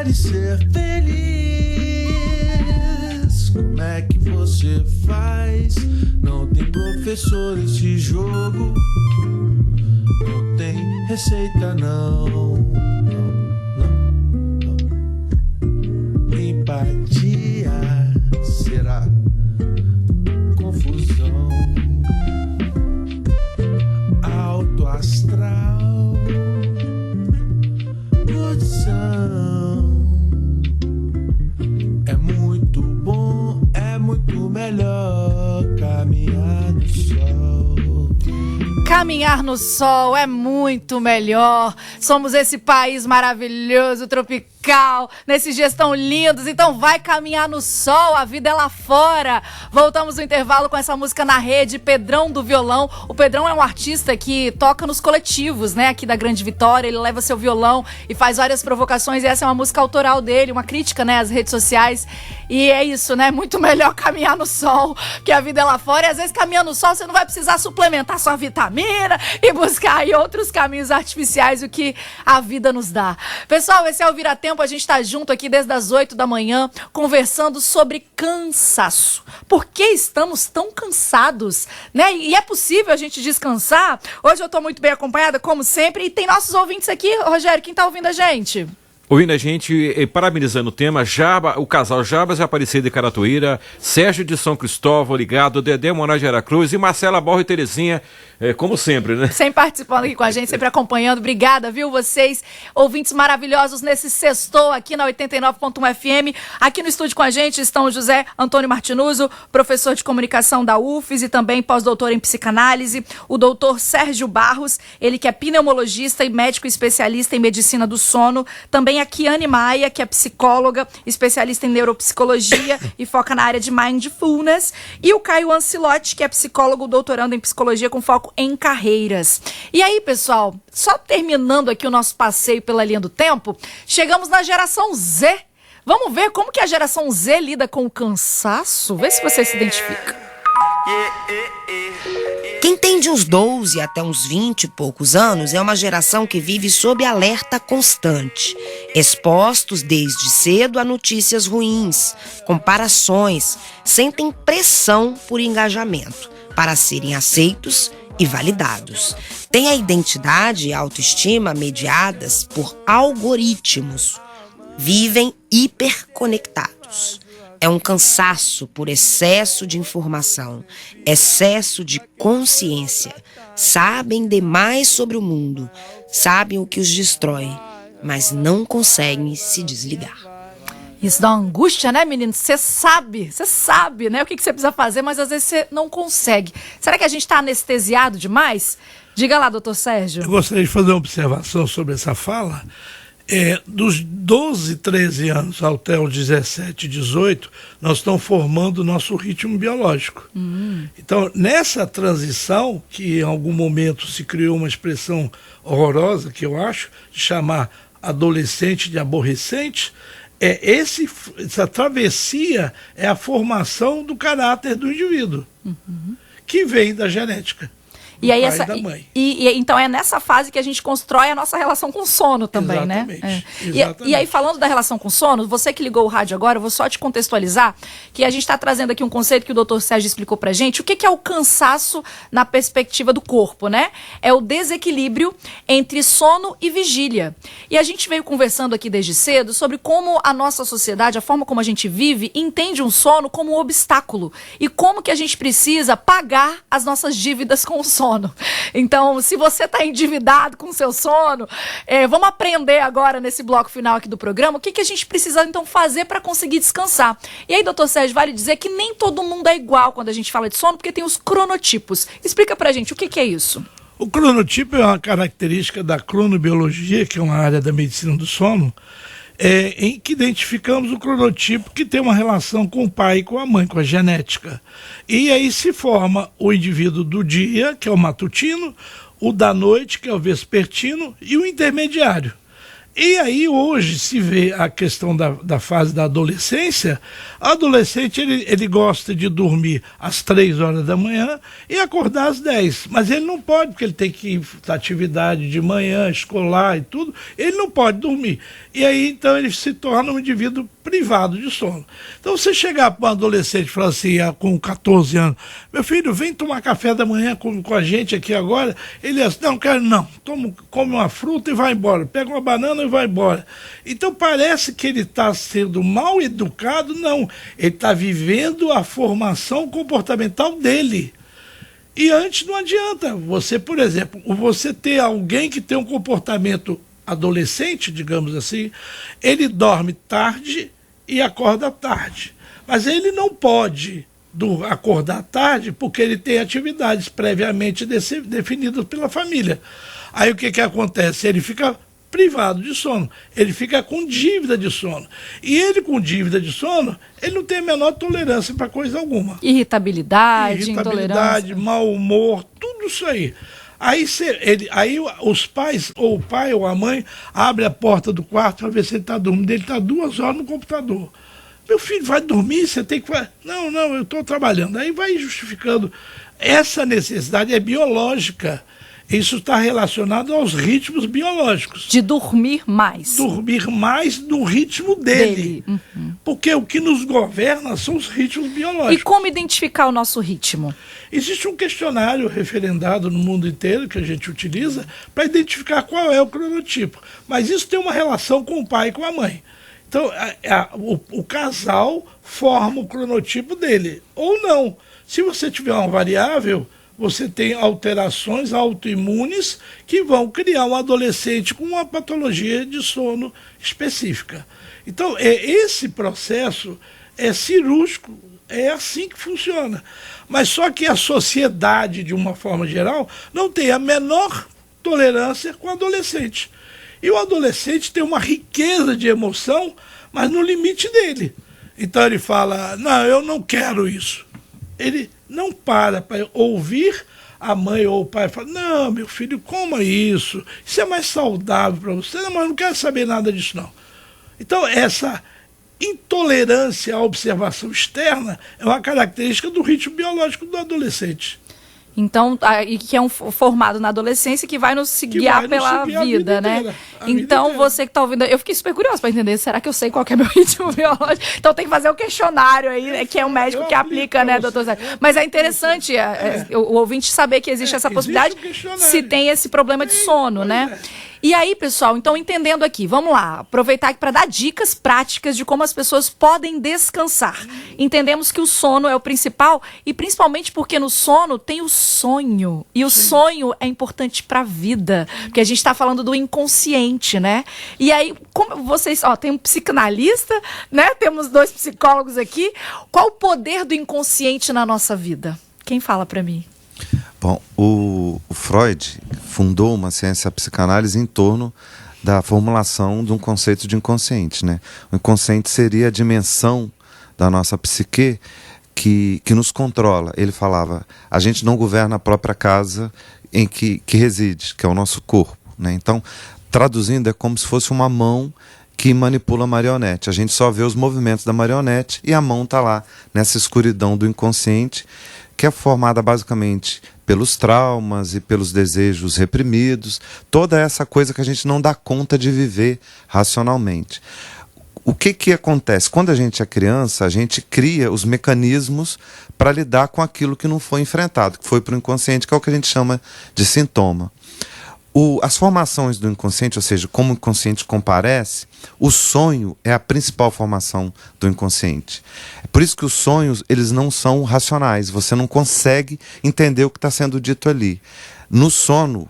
brincar e ser feliz. Como é que você faz? Não tem professor esse jogo, não tem receita não. Empatia será confusão, alto astral, produção. É muito bom, é muito melhor caminhar no sol. Caminhar no sol é muito melhor. Somos esse país maravilhoso, tropical, nesses dias tão lindos. Então vai caminhar no sol, a vida é lá fora. Voltamos no intervalo com essa música na rede, Pedrão do Violão. O Pedrão é um artista que toca nos coletivos, né, aqui da Grande Vitória. Ele leva seu violão e faz várias provocações. E essa é uma música autoral dele, uma crítica, né, às redes sociais. E é isso, né, muito melhor caminhar no sol, que a vida é lá fora. E às vezes caminhando no sol você não vai precisar suplementar sua vitamina e buscar aí outros caminhos artificiais, o que a vida nos dá. Pessoal, esse é o Vira Tempo, a gente tá junto aqui desde as 8 da manhã, conversando sobre cansaço. Por que estamos tão cansados, né? E é possível a gente descansar? Hoje eu tô muito bem acompanhada, como sempre, e tem nossos ouvintes aqui. Rogério, quem tá ouvindo a gente? Ouvindo a gente, parabenizando o tema, o casal Jabas e Aparecida de Caratuíra, Sérgio de São Cristóvão, ligado, Dedé Moraes de Aracruz e Marcela Borro e Terezinha, como sempre, né? Sempre participando aqui com a gente, sempre acompanhando. Obrigada, viu, vocês, ouvintes maravilhosos, nesse sextou aqui na 89.1 FM. Aqui no estúdio com a gente estão o José Antônio Martinuso, professor de comunicação da UFES e também pós-doutor em psicanálise, o doutor Sérgio Barros, ele que é pneumologista e médico especialista em medicina do sono, também a Kiane Maia, que é psicóloga, especialista em neuropsicologia e foca na área de mindfulness, e o Caio Ancilotti, que é psicólogo, doutorando em psicologia com foco em carreiras. E aí, pessoal, só terminando aqui o nosso passeio pela linha do tempo, chegamos na geração Z. Vamos ver como que a geração Z lida com o cansaço? Vê se você se identifica. Quem tem de uns 12 até uns 20 e poucos anos é uma geração que vive sob alerta constante, expostos desde cedo a notícias ruins, comparações, sentem pressão por engajamento, para serem aceitos e validados. Tem a identidade e a autoestima mediadas por algoritmos, vivem hiperconectados. É um cansaço por excesso de informação, excesso de consciência. Sabem demais sobre o mundo, sabem o que os destrói, mas não conseguem se desligar. Isso dá uma angústia, né, menino? Você sabe, né, o que você precisa fazer, mas às vezes você não consegue. Será que a gente está anestesiado demais? Diga lá, doutor Sérgio. Eu gostaria de fazer uma observação sobre essa fala. Dos 12, 13 anos até os 17, 18, nós estamos formando o nosso ritmo biológico. Então, nessa transição, que em algum momento se criou uma expressão horrorosa, que eu acho, de chamar adolescente de aborrecente, essa travessia é a formação do caráter do indivíduo, que vem da genética. E aí pai e da mãe. Então é nessa fase que a gente constrói a nossa relação com o sono também, exatamente, né? Exatamente. E aí, falando da relação com o sono, você que ligou o rádio agora, eu vou só te contextualizar que a gente está trazendo aqui um conceito que o doutor Sérgio explicou pra gente. O que é o cansaço na perspectiva do corpo, né? É o desequilíbrio entre sono e vigília. E a gente veio conversando aqui desde cedo sobre como a nossa sociedade, a forma como a gente vive, entende um sono como um obstáculo. E como que a gente precisa pagar as nossas dívidas com o sono. Então, se você está endividado com o seu sono, vamos aprender agora nesse bloco final aqui do programa o que a gente precisa então fazer para conseguir descansar. E aí, doutor Sérgio, vale dizer que nem todo mundo é igual quando a gente fala de sono, porque tem os cronotipos. Explica pra gente o que é isso. O cronotipo é uma característica da cronobiologia, que é uma área da medicina do sono, em que identificamos o cronotipo que tem uma relação com o pai e com a mãe, com a genética. E aí se forma o indivíduo do dia, que é o matutino, o da noite, que é o vespertino, e o intermediário. E aí hoje se vê a questão da fase da adolescência. O adolescente ele gosta de dormir às 3 horas da manhã e acordar às 10. Mas ele não pode, porque ele tem que ir para atividade de manhã, escolar e tudo. Ele não pode dormir. E aí então ele se torna um indivíduo privado de sono. Então você chegar para um adolescente e falar assim, com 14 anos, meu filho, vem tomar café da manhã com a gente aqui agora. Ele diz, não quero não, come uma fruta e vai embora, pega uma banana e vai embora. Então parece que ele está sendo mal educado. Não, ele está vivendo a formação comportamental dele. E antes não adianta você, por exemplo, você ter alguém que tem um comportamento adolescente, digamos assim, ele dorme tarde e acorda tarde. Mas ele não pode acordar tarde porque ele tem atividades previamente definidas pela família. Aí o que acontece? Ele fica privado de sono, ele fica com dívida de sono. E ele com dívida de sono, ele não tem a menor tolerância para coisa alguma. Irritabilidade, intolerância, mau humor, tudo isso aí. Aí os pais, ou o pai ou a mãe, abre a porta do quarto para ver se ele está dormindo. Ele está 2 horas no computador. Meu filho, vai dormir, você tem que... Não, eu estou trabalhando. Aí vai justificando. Essa necessidade é biológica. Isso está relacionado aos ritmos biológicos. De dormir mais. Dormir mais no ritmo dele. Uhum. Porque o que nos governa são os ritmos biológicos. E como identificar o nosso ritmo? Existe um questionário referendado no mundo inteiro que a gente utiliza para identificar qual é o cronotipo. Mas isso tem uma relação com o pai e com a mãe. Então, o casal forma o cronotipo dele. Ou não. Se você tiver uma variável, você tem alterações autoimunes que vão criar um adolescente com uma patologia de sono específica. Então, esse processo é cirúrgico, é assim que funciona. Mas só que a sociedade, de uma forma geral, não tem a menor tolerância com o adolescente. E o adolescente tem uma riqueza de emoção, mas no limite dele. Então ele fala, não, eu não quero isso. Ele não para ouvir a mãe ou o pai falar, não, meu filho, coma isso é mais saudável para você. Não, mas eu não quero saber nada disso, não. Então essa intolerância à observação externa é uma característica do ritmo biológico do adolescente. Então, e que é formado na adolescência que vai nos guiar pela vida, né? Então, você que está ouvindo, eu fiquei super curiosa para entender, será que eu sei qual que é meu ritmo biológico? Então tem que fazer o questionário aí, né, que é um médico que aplica, né, doutor Zé? Mas é interessante o ouvinte saber que existe essa possibilidade se tem esse problema de sono, né? E aí, pessoal, então entendendo aqui, vamos lá, aproveitar aqui para dar dicas práticas de como as pessoas podem descansar. Entendemos que o sono é o principal e principalmente porque no sono tem o sonho. E o sonho é importante para a vida, porque a gente está falando do inconsciente, né? E aí, como vocês, tem um psicanalista, né? Temos 2 psicólogos aqui. Qual o poder do inconsciente na nossa vida? Quem fala para mim? Bom, o Freud fundou uma ciência psicanálise em torno da formulação de um conceito de inconsciente, né? O inconsciente seria a dimensão da nossa psique que nos controla. Ele falava, a gente não governa a própria casa em que reside, que é o nosso corpo, né? Então, traduzindo, é como se fosse uma mão que manipula a marionete. A gente só vê os movimentos da marionete e a mão está lá, nessa escuridão do inconsciente, que é formada basicamente pelos traumas e pelos desejos reprimidos, toda essa coisa que a gente não dá conta de viver racionalmente. O que acontece? Quando a gente é criança, a gente cria os mecanismos para lidar com aquilo que não foi enfrentado, que foi para o inconsciente, que é o que a gente chama de sintoma. As formações do inconsciente, ou seja, como o inconsciente comparece, o sonho é a principal formação do inconsciente. É por isso que os sonhos, eles não são racionais, você não consegue entender o que está sendo dito ali. No sono,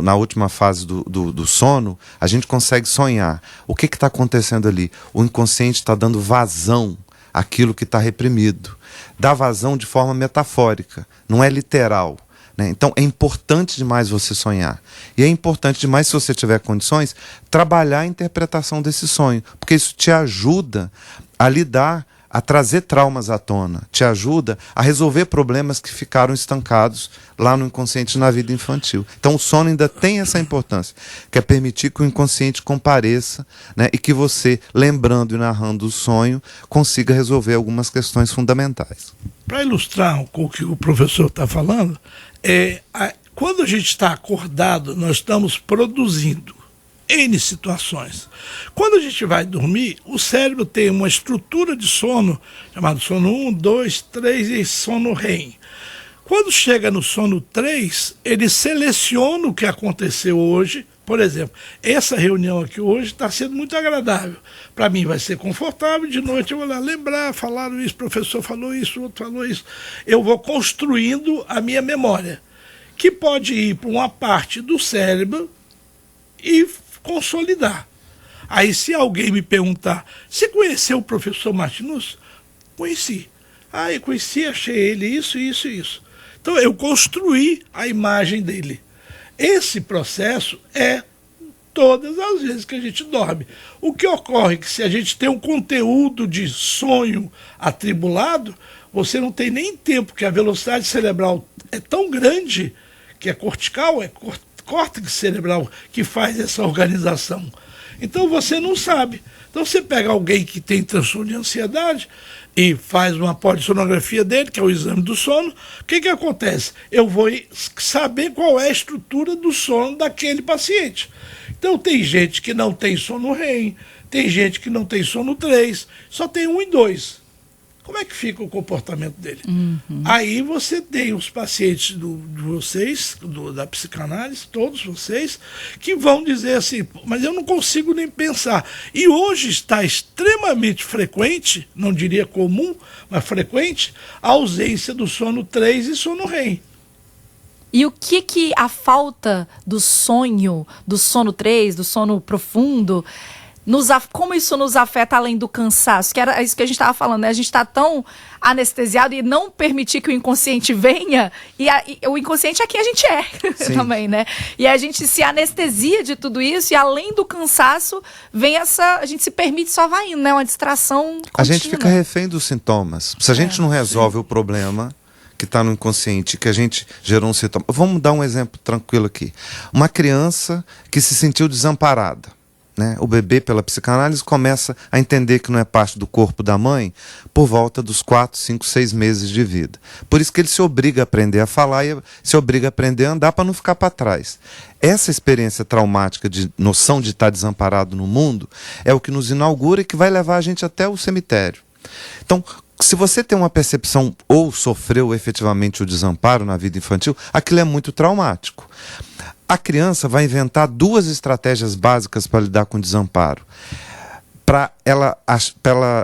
na última fase do sono, a gente consegue sonhar. O que está acontecendo ali? O inconsciente está dando vazão àquilo que está reprimido. Dá vazão de forma metafórica, não é literal. Então é importante demais você sonhar. E é importante demais, se você tiver condições, trabalhar a interpretação desse sonho. Porque isso te ajuda a lidar a trazer traumas à tona, te ajuda a resolver problemas que ficaram estancados lá no inconsciente na vida infantil. Então o sono ainda tem essa importância, que é permitir que o inconsciente compareça, né, e que você, lembrando e narrando o sonho, consiga resolver algumas questões fundamentais. Para ilustrar com o que o professor está falando, quando a gente está acordado, nós estamos produzindo N situações. Quando a gente vai dormir, o cérebro tem uma estrutura de sono, chamado sono 1, 2, 3 e sono REM. Quando chega no sono 3, ele seleciona o que aconteceu hoje. Por exemplo, essa reunião aqui hoje está sendo muito agradável. Para mim vai ser confortável, de noite eu vou lá lembrar, falaram isso, o professor falou isso, o outro falou isso. Eu vou construindo a minha memória, que pode ir para uma parte do cérebro e consolidar. Aí se alguém me perguntar, você conheceu o professor Martinus? Conheci. Eu conheci, achei ele isso. Então eu construí a imagem dele. Esse processo é todas as vezes que a gente dorme. O que ocorre é que se a gente tem um conteúdo de sonho atribulado, você não tem nem tempo, que a velocidade cerebral é tão grande, que é cortical, córtex cerebral que faz essa organização. Então você não sabe. Então você pega alguém que tem transtorno de ansiedade e faz uma polissonografia dele, que é o exame do sono. O que acontece? Eu vou saber qual é a estrutura do sono daquele paciente. Então tem gente que não tem sono REM, tem gente que não tem sono 3, só tem 1 e 2. Como é que fica o comportamento dele? Aí você tem os pacientes de vocês, da psicanálise, todos vocês, que vão dizer assim, mas eu não consigo nem pensar. E hoje está extremamente frequente, não diria comum, mas frequente, a ausência do sono 3 e sono REM. E o que a falta do sonho, do sono 3, do sono profundo, como isso nos afeta além do cansaço? Que era isso que a gente estava falando, né? A gente está tão anestesiado e não permitir que o inconsciente venha, e o inconsciente é quem a gente é também, né? E a gente se anestesia de tudo isso, e além do cansaço, vem a gente se permite só vai indo, né? Uma distração contínua. A gente fica refém dos sintomas. Se a gente não resolve o problema que está no inconsciente, que a gente gerou um sintoma. Vamos dar um exemplo tranquilo aqui. Uma criança que se sentiu desamparada. Né? O bebê, pela psicanálise, começa a entender que não é parte do corpo da mãe por volta dos 4, 5, 6 meses de vida. Por isso que ele se obriga a aprender a falar e se obriga a aprender a andar para não ficar para trás. Essa experiência traumática de noção de estar desamparado no mundo é o que nos inaugura e que vai levar a gente até o cemitério. Então, se você tem uma percepção ou sofreu efetivamente o desamparo na vida infantil, aquilo é muito traumático. A criança vai inventar 2 estratégias básicas para lidar com o desamparo. Para ela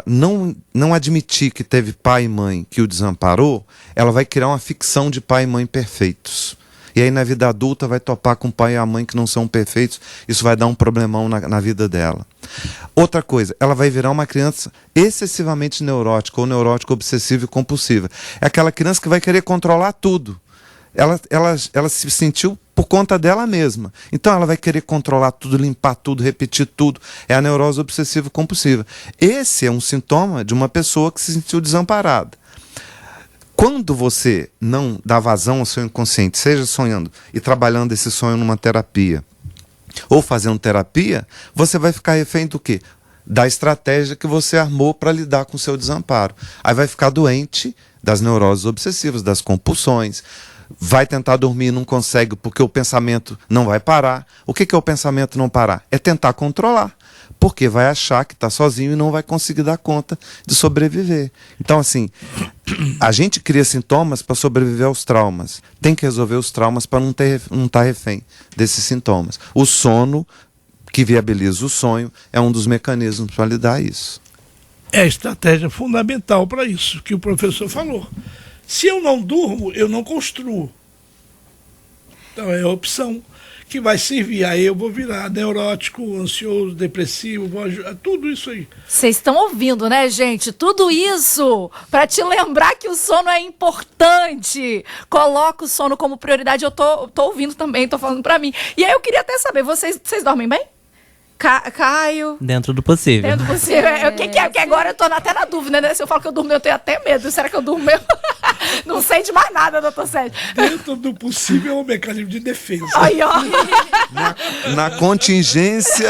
não admitir que teve pai e mãe que o desamparou, ela vai criar uma ficção de pai e mãe perfeitos. E aí na vida adulta vai topar com o pai e a mãe que não são perfeitos, isso vai dar um problemão na vida dela. Outra coisa, ela vai virar uma criança excessivamente neurótica, ou neurótica obsessiva e compulsiva. É aquela criança que vai querer controlar tudo. Ela se sentiu por conta dela mesma. Então ela vai querer controlar tudo, limpar tudo, repetir tudo. É a neurose obsessiva compulsiva. Esse é um sintoma de uma pessoa que se sentiu desamparada. Quando você não dá vazão ao seu inconsciente, seja sonhando e trabalhando esse sonho numa terapia, ou fazendo terapia, você vai ficar refém do quê? Da estratégia que você armou para lidar com o seu desamparo. Aí vai ficar doente das neuroses obsessivas, das compulsões, vai tentar dormir e não consegue porque o pensamento não vai parar. O que é o pensamento não parar? É tentar controlar, porque vai achar que está sozinho e não vai conseguir dar conta de sobreviver. Então, assim, a gente cria sintomas para sobreviver aos traumas. Tem que resolver os traumas para não estar refém desses sintomas. O sono, que viabiliza o sonho, é um dos mecanismos para lidar isso. É a estratégia fundamental para isso que o professor falou. Se eu não durmo, eu não construo. Então é a opção que vai servir. Aí eu vou virar neurótico, ansioso, depressivo, tudo isso aí. Vocês estão ouvindo, né, gente? Tudo isso para te lembrar que o sono é importante. Coloca o sono como prioridade. Eu tô ouvindo também, tô falando para mim. E aí eu queria até saber, vocês dormem bem? Caio. Dentro do possível. Dentro do possível. O que é? Porque agora eu tô até na dúvida, né? Se eu falo que eu durmo, eu tenho até medo. Será que eu durmo mesmo? Não sei de mais nada, doutor Sérgio. Dentro do possível é um mecanismo de defesa. Aí, ó. Na contingência.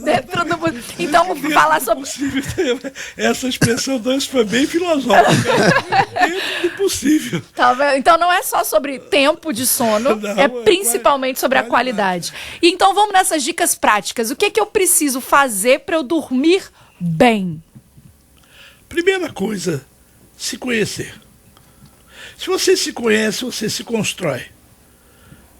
Dentro do possível. Então, vou falar sobre... Possível. Essa expressão do foi bem filosófica. Dentro do possível. Tá vendo? Então não é só sobre tempo de sono, Não, é principalmente sobre a qualidade. E então vamos nessas dicas práticas. O que eu preciso fazer para eu dormir bem? Primeira coisa, se conhecer. Se você se conhece, você se constrói.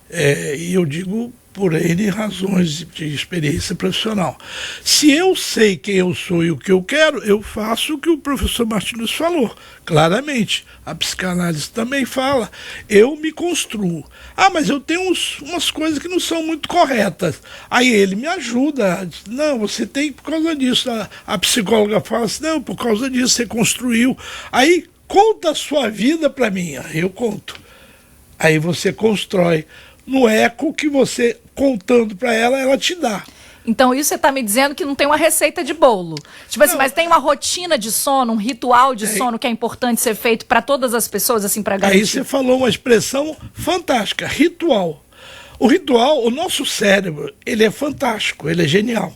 E eu digo por N razões de experiência profissional. Se eu sei quem eu sou e o que eu quero, eu faço o que o professor Martinus falou, claramente. A psicanálise também fala. Eu me construo. Mas eu tenho umas coisas que não são muito corretas. Aí ele me ajuda. Não, você tem por causa disso. A psicóloga fala assim, não, por causa disso você construiu. Aí conta a sua vida para mim. Eu conto. Aí você constrói no eco que você, contando para ela, ela te dá. Então isso você está me dizendo que não tem uma receita de bolo. Tipo assim, mas tem uma rotina de sono, um ritual de sono que é importante ser feito para todas as pessoas, assim, para garantir. Aí você falou uma expressão fantástica, ritual. O ritual, o nosso cérebro, ele é fantástico, ele é genial.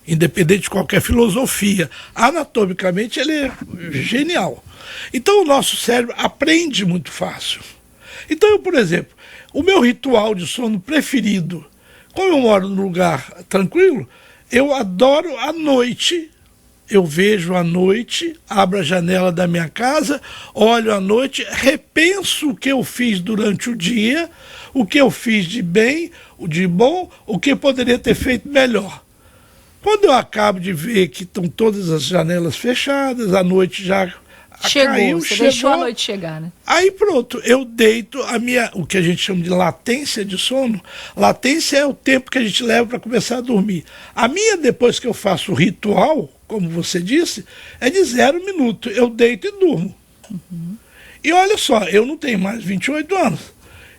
Independente de qualquer filosofia. Anatomicamente, ele é genial. Então o nosso cérebro aprende muito fácil. Então eu, por exemplo, o meu ritual de sono preferido, como eu moro num lugar tranquilo, eu adoro à noite, eu vejo à noite, abro a janela da minha casa, olho à noite, repenso o que eu fiz durante o dia, o que eu fiz de bem, o de bom, o que eu poderia ter feito melhor. Quando eu acabo de ver que estão todas as janelas fechadas, a noite já caiu, você deixou a noite chegar, né? Aí pronto, eu deito o que a gente chama de latência de sono. Latência é o tempo que a gente leva para começar a dormir. A minha, depois que eu faço o ritual, como você disse, é de 0 minuto. Eu deito e durmo. E olha só, eu não tenho mais 28 anos.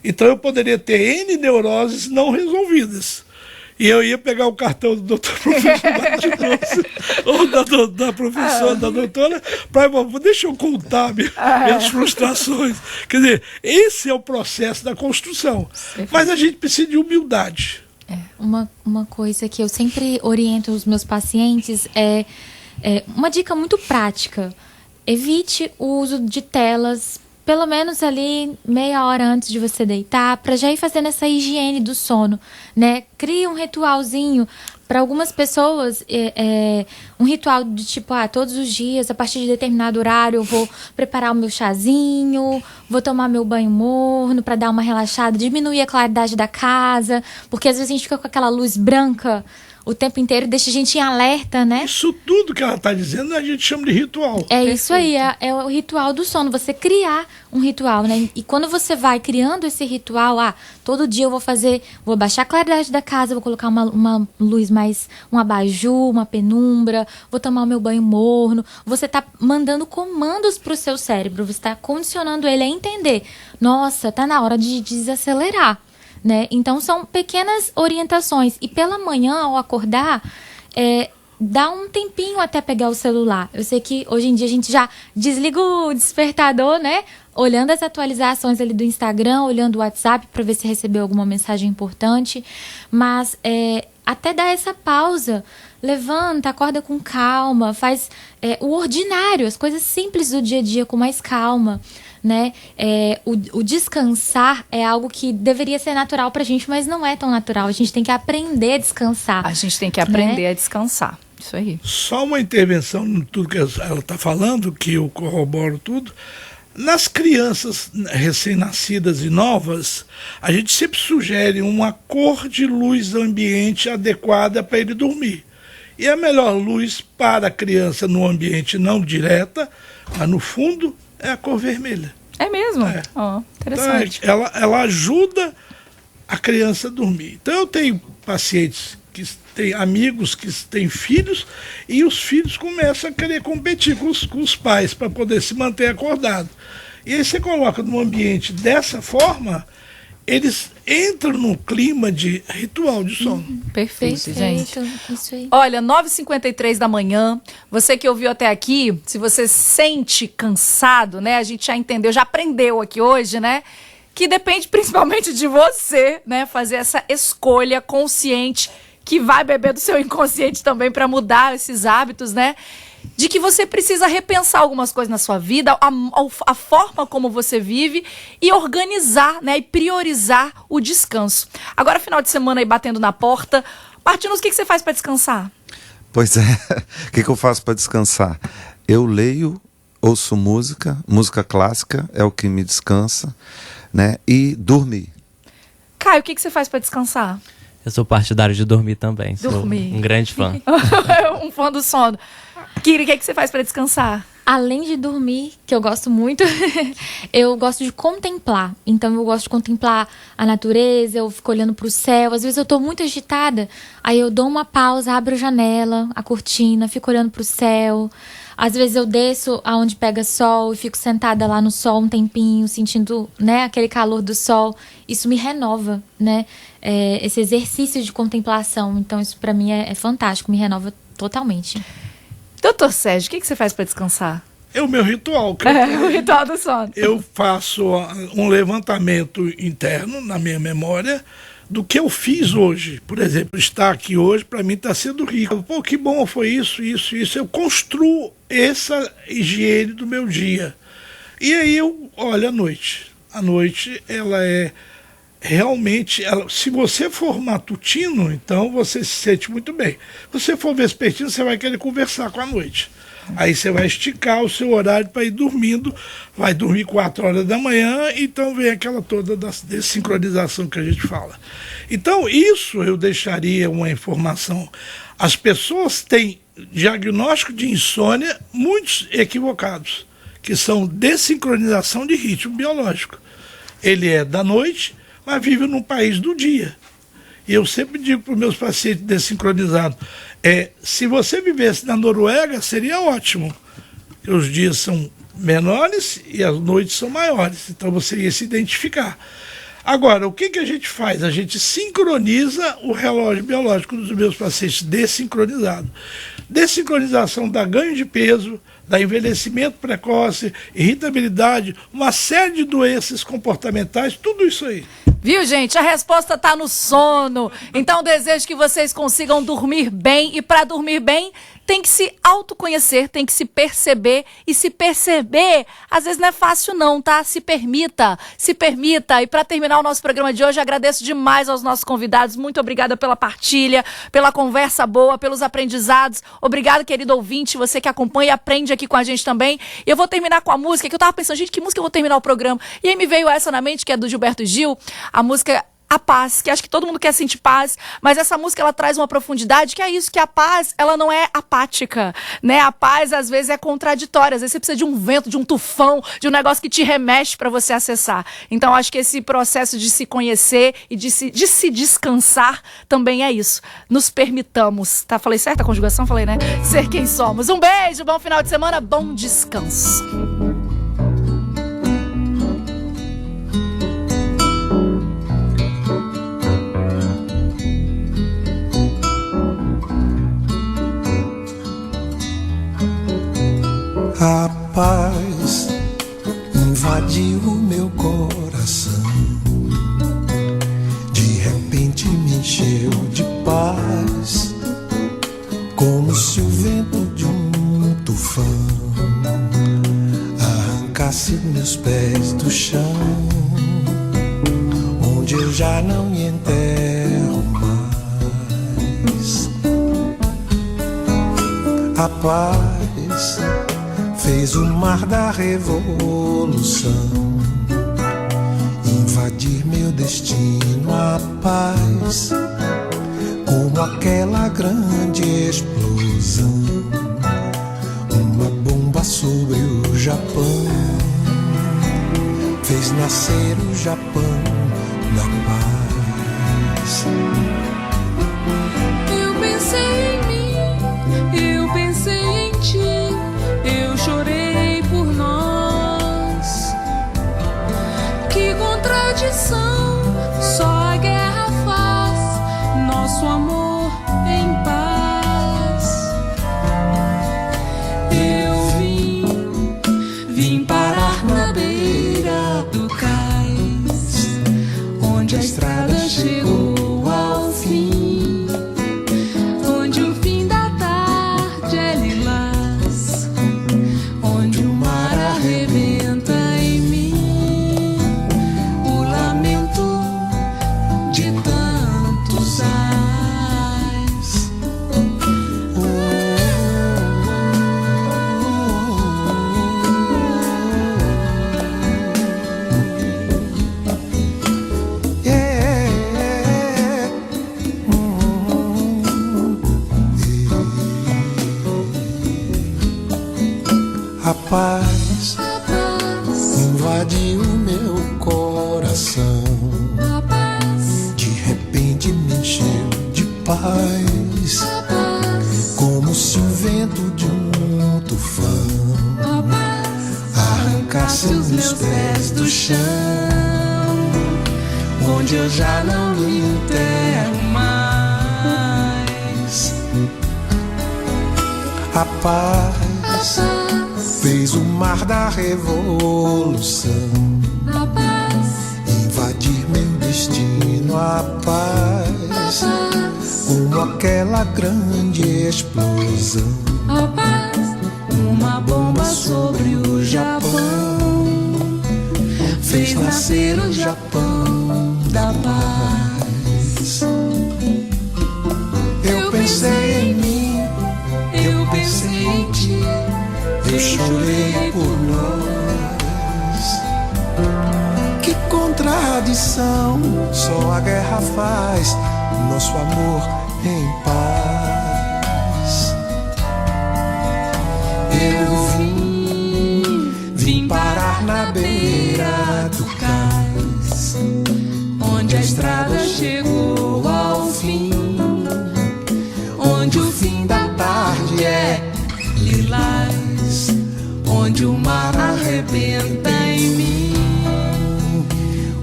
Então eu poderia ter N neuroses não resolvidas. E eu ia pegar o cartão do doutor professor Martinus, ou da professora, da doutora, para deixa eu contar minhas frustrações. Quer dizer, esse é o processo da construção. Mas a gente precisa de humildade. Uma coisa que eu sempre oriento os meus pacientes é uma dica muito prática. Evite o uso de telas pelo menos ali meia hora antes de você deitar, para já ir fazendo essa higiene do sono, né? Cria um ritualzinho. Para algumas pessoas, um ritual de tipo, todos os dias, a partir de determinado horário, eu vou preparar o meu chazinho, vou tomar meu banho morno para dar uma relaxada, diminuir a claridade da casa, porque às vezes a gente fica com aquela luz branca o tempo inteiro, deixa a gente em alerta, né? Isso tudo que ela está dizendo a gente chama de ritual. É isso aí, é o ritual do sono, você criar um ritual, né? E quando você vai criando esse ritual, todo dia eu vou abaixar a claridade da casa, vou colocar uma luz mais, um abajur, uma penumbra, vou tomar o meu banho morno, você está mandando comandos para o seu cérebro, você está condicionando ele a entender, nossa, tá na hora de desacelerar. Né? Então são pequenas orientações. E pela manhã, ao acordar, dá um tempinho até pegar o celular. Eu sei que hoje em dia a gente já desliga o despertador, né? Olhando as atualizações ali do Instagram, olhando o WhatsApp para ver se recebeu alguma mensagem importante. Mas até dar essa pausa, levanta, acorda com calma, faz o ordinário, as coisas simples do dia a dia com mais calma. Né? O descansar é algo que deveria ser natural pra gente, mas não é tão natural. A gente tem que aprender a descansar. A gente tem que aprender a descansar. Isso aí. Só uma intervenção em tudo que ela está falando, que eu corroboro tudo. Nas crianças recém-nascidas e novas, a gente sempre sugere uma cor de luz ambiente adequada para ele dormir. E a melhor luz para a criança no ambiente não direta, mas no fundo, é a cor vermelha. É mesmo? Interessante. Então, ela ajuda a criança a dormir. Então eu tenho pacientes que têm amigos que têm filhos e os filhos começam a querer competir com os pais para poder se manter acordado. E aí você coloca num ambiente dessa forma, eles entram num clima de ritual de sono. Perfeito, gente. Isso aí. Olha, 9h53 da manhã, você que ouviu até aqui, se você sente cansado, né? A gente já entendeu, já aprendeu aqui hoje, né? Que depende principalmente de você, né? Fazer essa escolha consciente que vai beber do seu inconsciente também para mudar esses hábitos, né? De que você precisa repensar algumas coisas na sua vida, a forma como você vive e organizar, né? E priorizar o descanso. Agora, final de semana aí batendo na porta. Martinus, o que você faz para descansar? Pois é, o que eu faço para descansar? Eu leio, ouço música clássica é o que me descansa, né? E dormir. Caio, o que você faz para descansar? Eu sou partidário de dormir também. Dormir. Sou um grande fã. Um fã do sono. Kiri, o que você faz para descansar? Além de dormir, que eu gosto muito, eu gosto de contemplar. Então eu gosto de contemplar a natureza, eu fico olhando pro céu. Às vezes eu tô muito agitada, aí eu dou uma pausa, abro a janela, a cortina, fico olhando pro céu. Às vezes eu desço aonde pega sol e fico sentada lá no sol um tempinho, sentindo, né, aquele calor do sol. Isso me renova, né? Esse exercício de contemplação. Então isso pra mim é fantástico, me renova totalmente. Doutor Sérgio, o que você faz para descansar? É o meu ritual. O ritual do sono. Eu faço um levantamento interno na minha memória do que eu fiz hoje. Por exemplo, estar aqui hoje, para mim, está sendo rico. Pô, que bom foi isso. Eu construo essa higiene do meu dia. E aí eu olho a noite. A noite, ela é realmente... se você for matutino, então você se sente muito bem. Se você for vespertino, você vai querer conversar com a noite. Aí você vai esticar o seu horário para ir dormindo, vai dormir 4 horas da manhã, então vem aquela toda desincronização que a gente fala. Então isso eu deixaria uma informação. As pessoas têm diagnóstico de insônia muitos equivocados, que são desincronização de ritmo biológico. Ele é da noite, mas vive num país do dia. E eu sempre digo para os meus pacientes desincronizados, se você vivesse na Noruega, seria ótimo. Porque os dias são menores e as noites são maiores. Então você ia se identificar. Agora, o que a gente faz? A gente sincroniza o relógio biológico dos meus pacientes desincronizado. Desincronização dá ganho de peso, dá envelhecimento precoce, irritabilidade, uma série de doenças comportamentais, tudo isso aí. Viu, gente? A resposta está no sono. Então, desejo que vocês consigam dormir bem. E para dormir bem, tem que se autoconhecer, tem que se perceber. E se perceber, às vezes não é fácil não, tá? Se permita, se permita. E para terminar o nosso programa de hoje, agradeço demais aos nossos convidados. Muito obrigada pela partilha, pela conversa boa, pelos aprendizados. Obrigado, querido ouvinte, você que acompanha e aprende aqui com a gente também. E eu vou terminar com a música, que eu tava pensando, gente, que música eu vou terminar o programa? E aí me veio essa na mente, que é do Gilberto Gil, a música A Paz, que acho que todo mundo quer sentir paz, mas essa música ela traz uma profundidade que é isso, que a paz, ela não é apática, né? A paz às vezes é contraditória, às vezes você precisa de um vento, de um tufão, de um negócio que te remexe para você acessar. Então acho que esse processo de se conhecer e de se descansar também é isso. Nos permitamos, tá? Falei certo a conjugação? Falei, né? Ser quem somos. Um beijo, bom final de semana, bom descanso. A paz invadiu o meu coração, de repente me encheu de paz, como se o vento de um tufão arrancasse meus pés do chão, onde eu já não me enterro mais. A paz fez o mar da revolução invadir meu destino. A paz, como aquela grande explosão, uma bomba sobre o Japão, fez nascer o Japão da paz. Eu pensei em mim, eu pensei em ti, eu chorei por nós. Que contradição, A paz invadiu meu coração. De repente me encheu de paz, como se o vento de um tufão arrancasse meus pés do chão, onde eu já não me enterro mais. A paz fez o mar da revolução invadir meu destino. A paz, como aquela grande explosão, uma bomba sobre o Japão, fez nascer o Japão da paz. Eu pensei em mim, eu pensei em ti, eu chorei por nós. Que contradição, só a guerra faz nosso amor em paz. Eu vim parar na beira do cais, onde a estrada chegou ao fim, onde o fim da tarde é lilás, onde o mar arrebenta em mim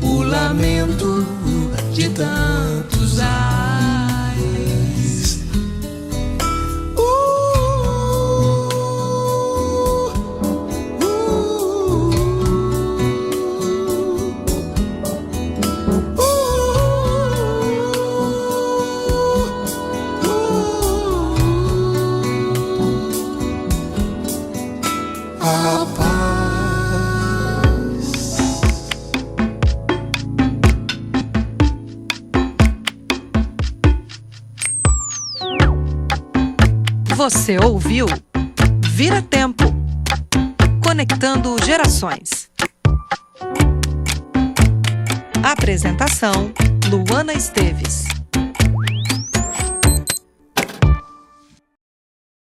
o lamento de tantos ais. A paz. Você ouviu Vira Tempo, conectando gerações. Apresentação: Luana Esteves.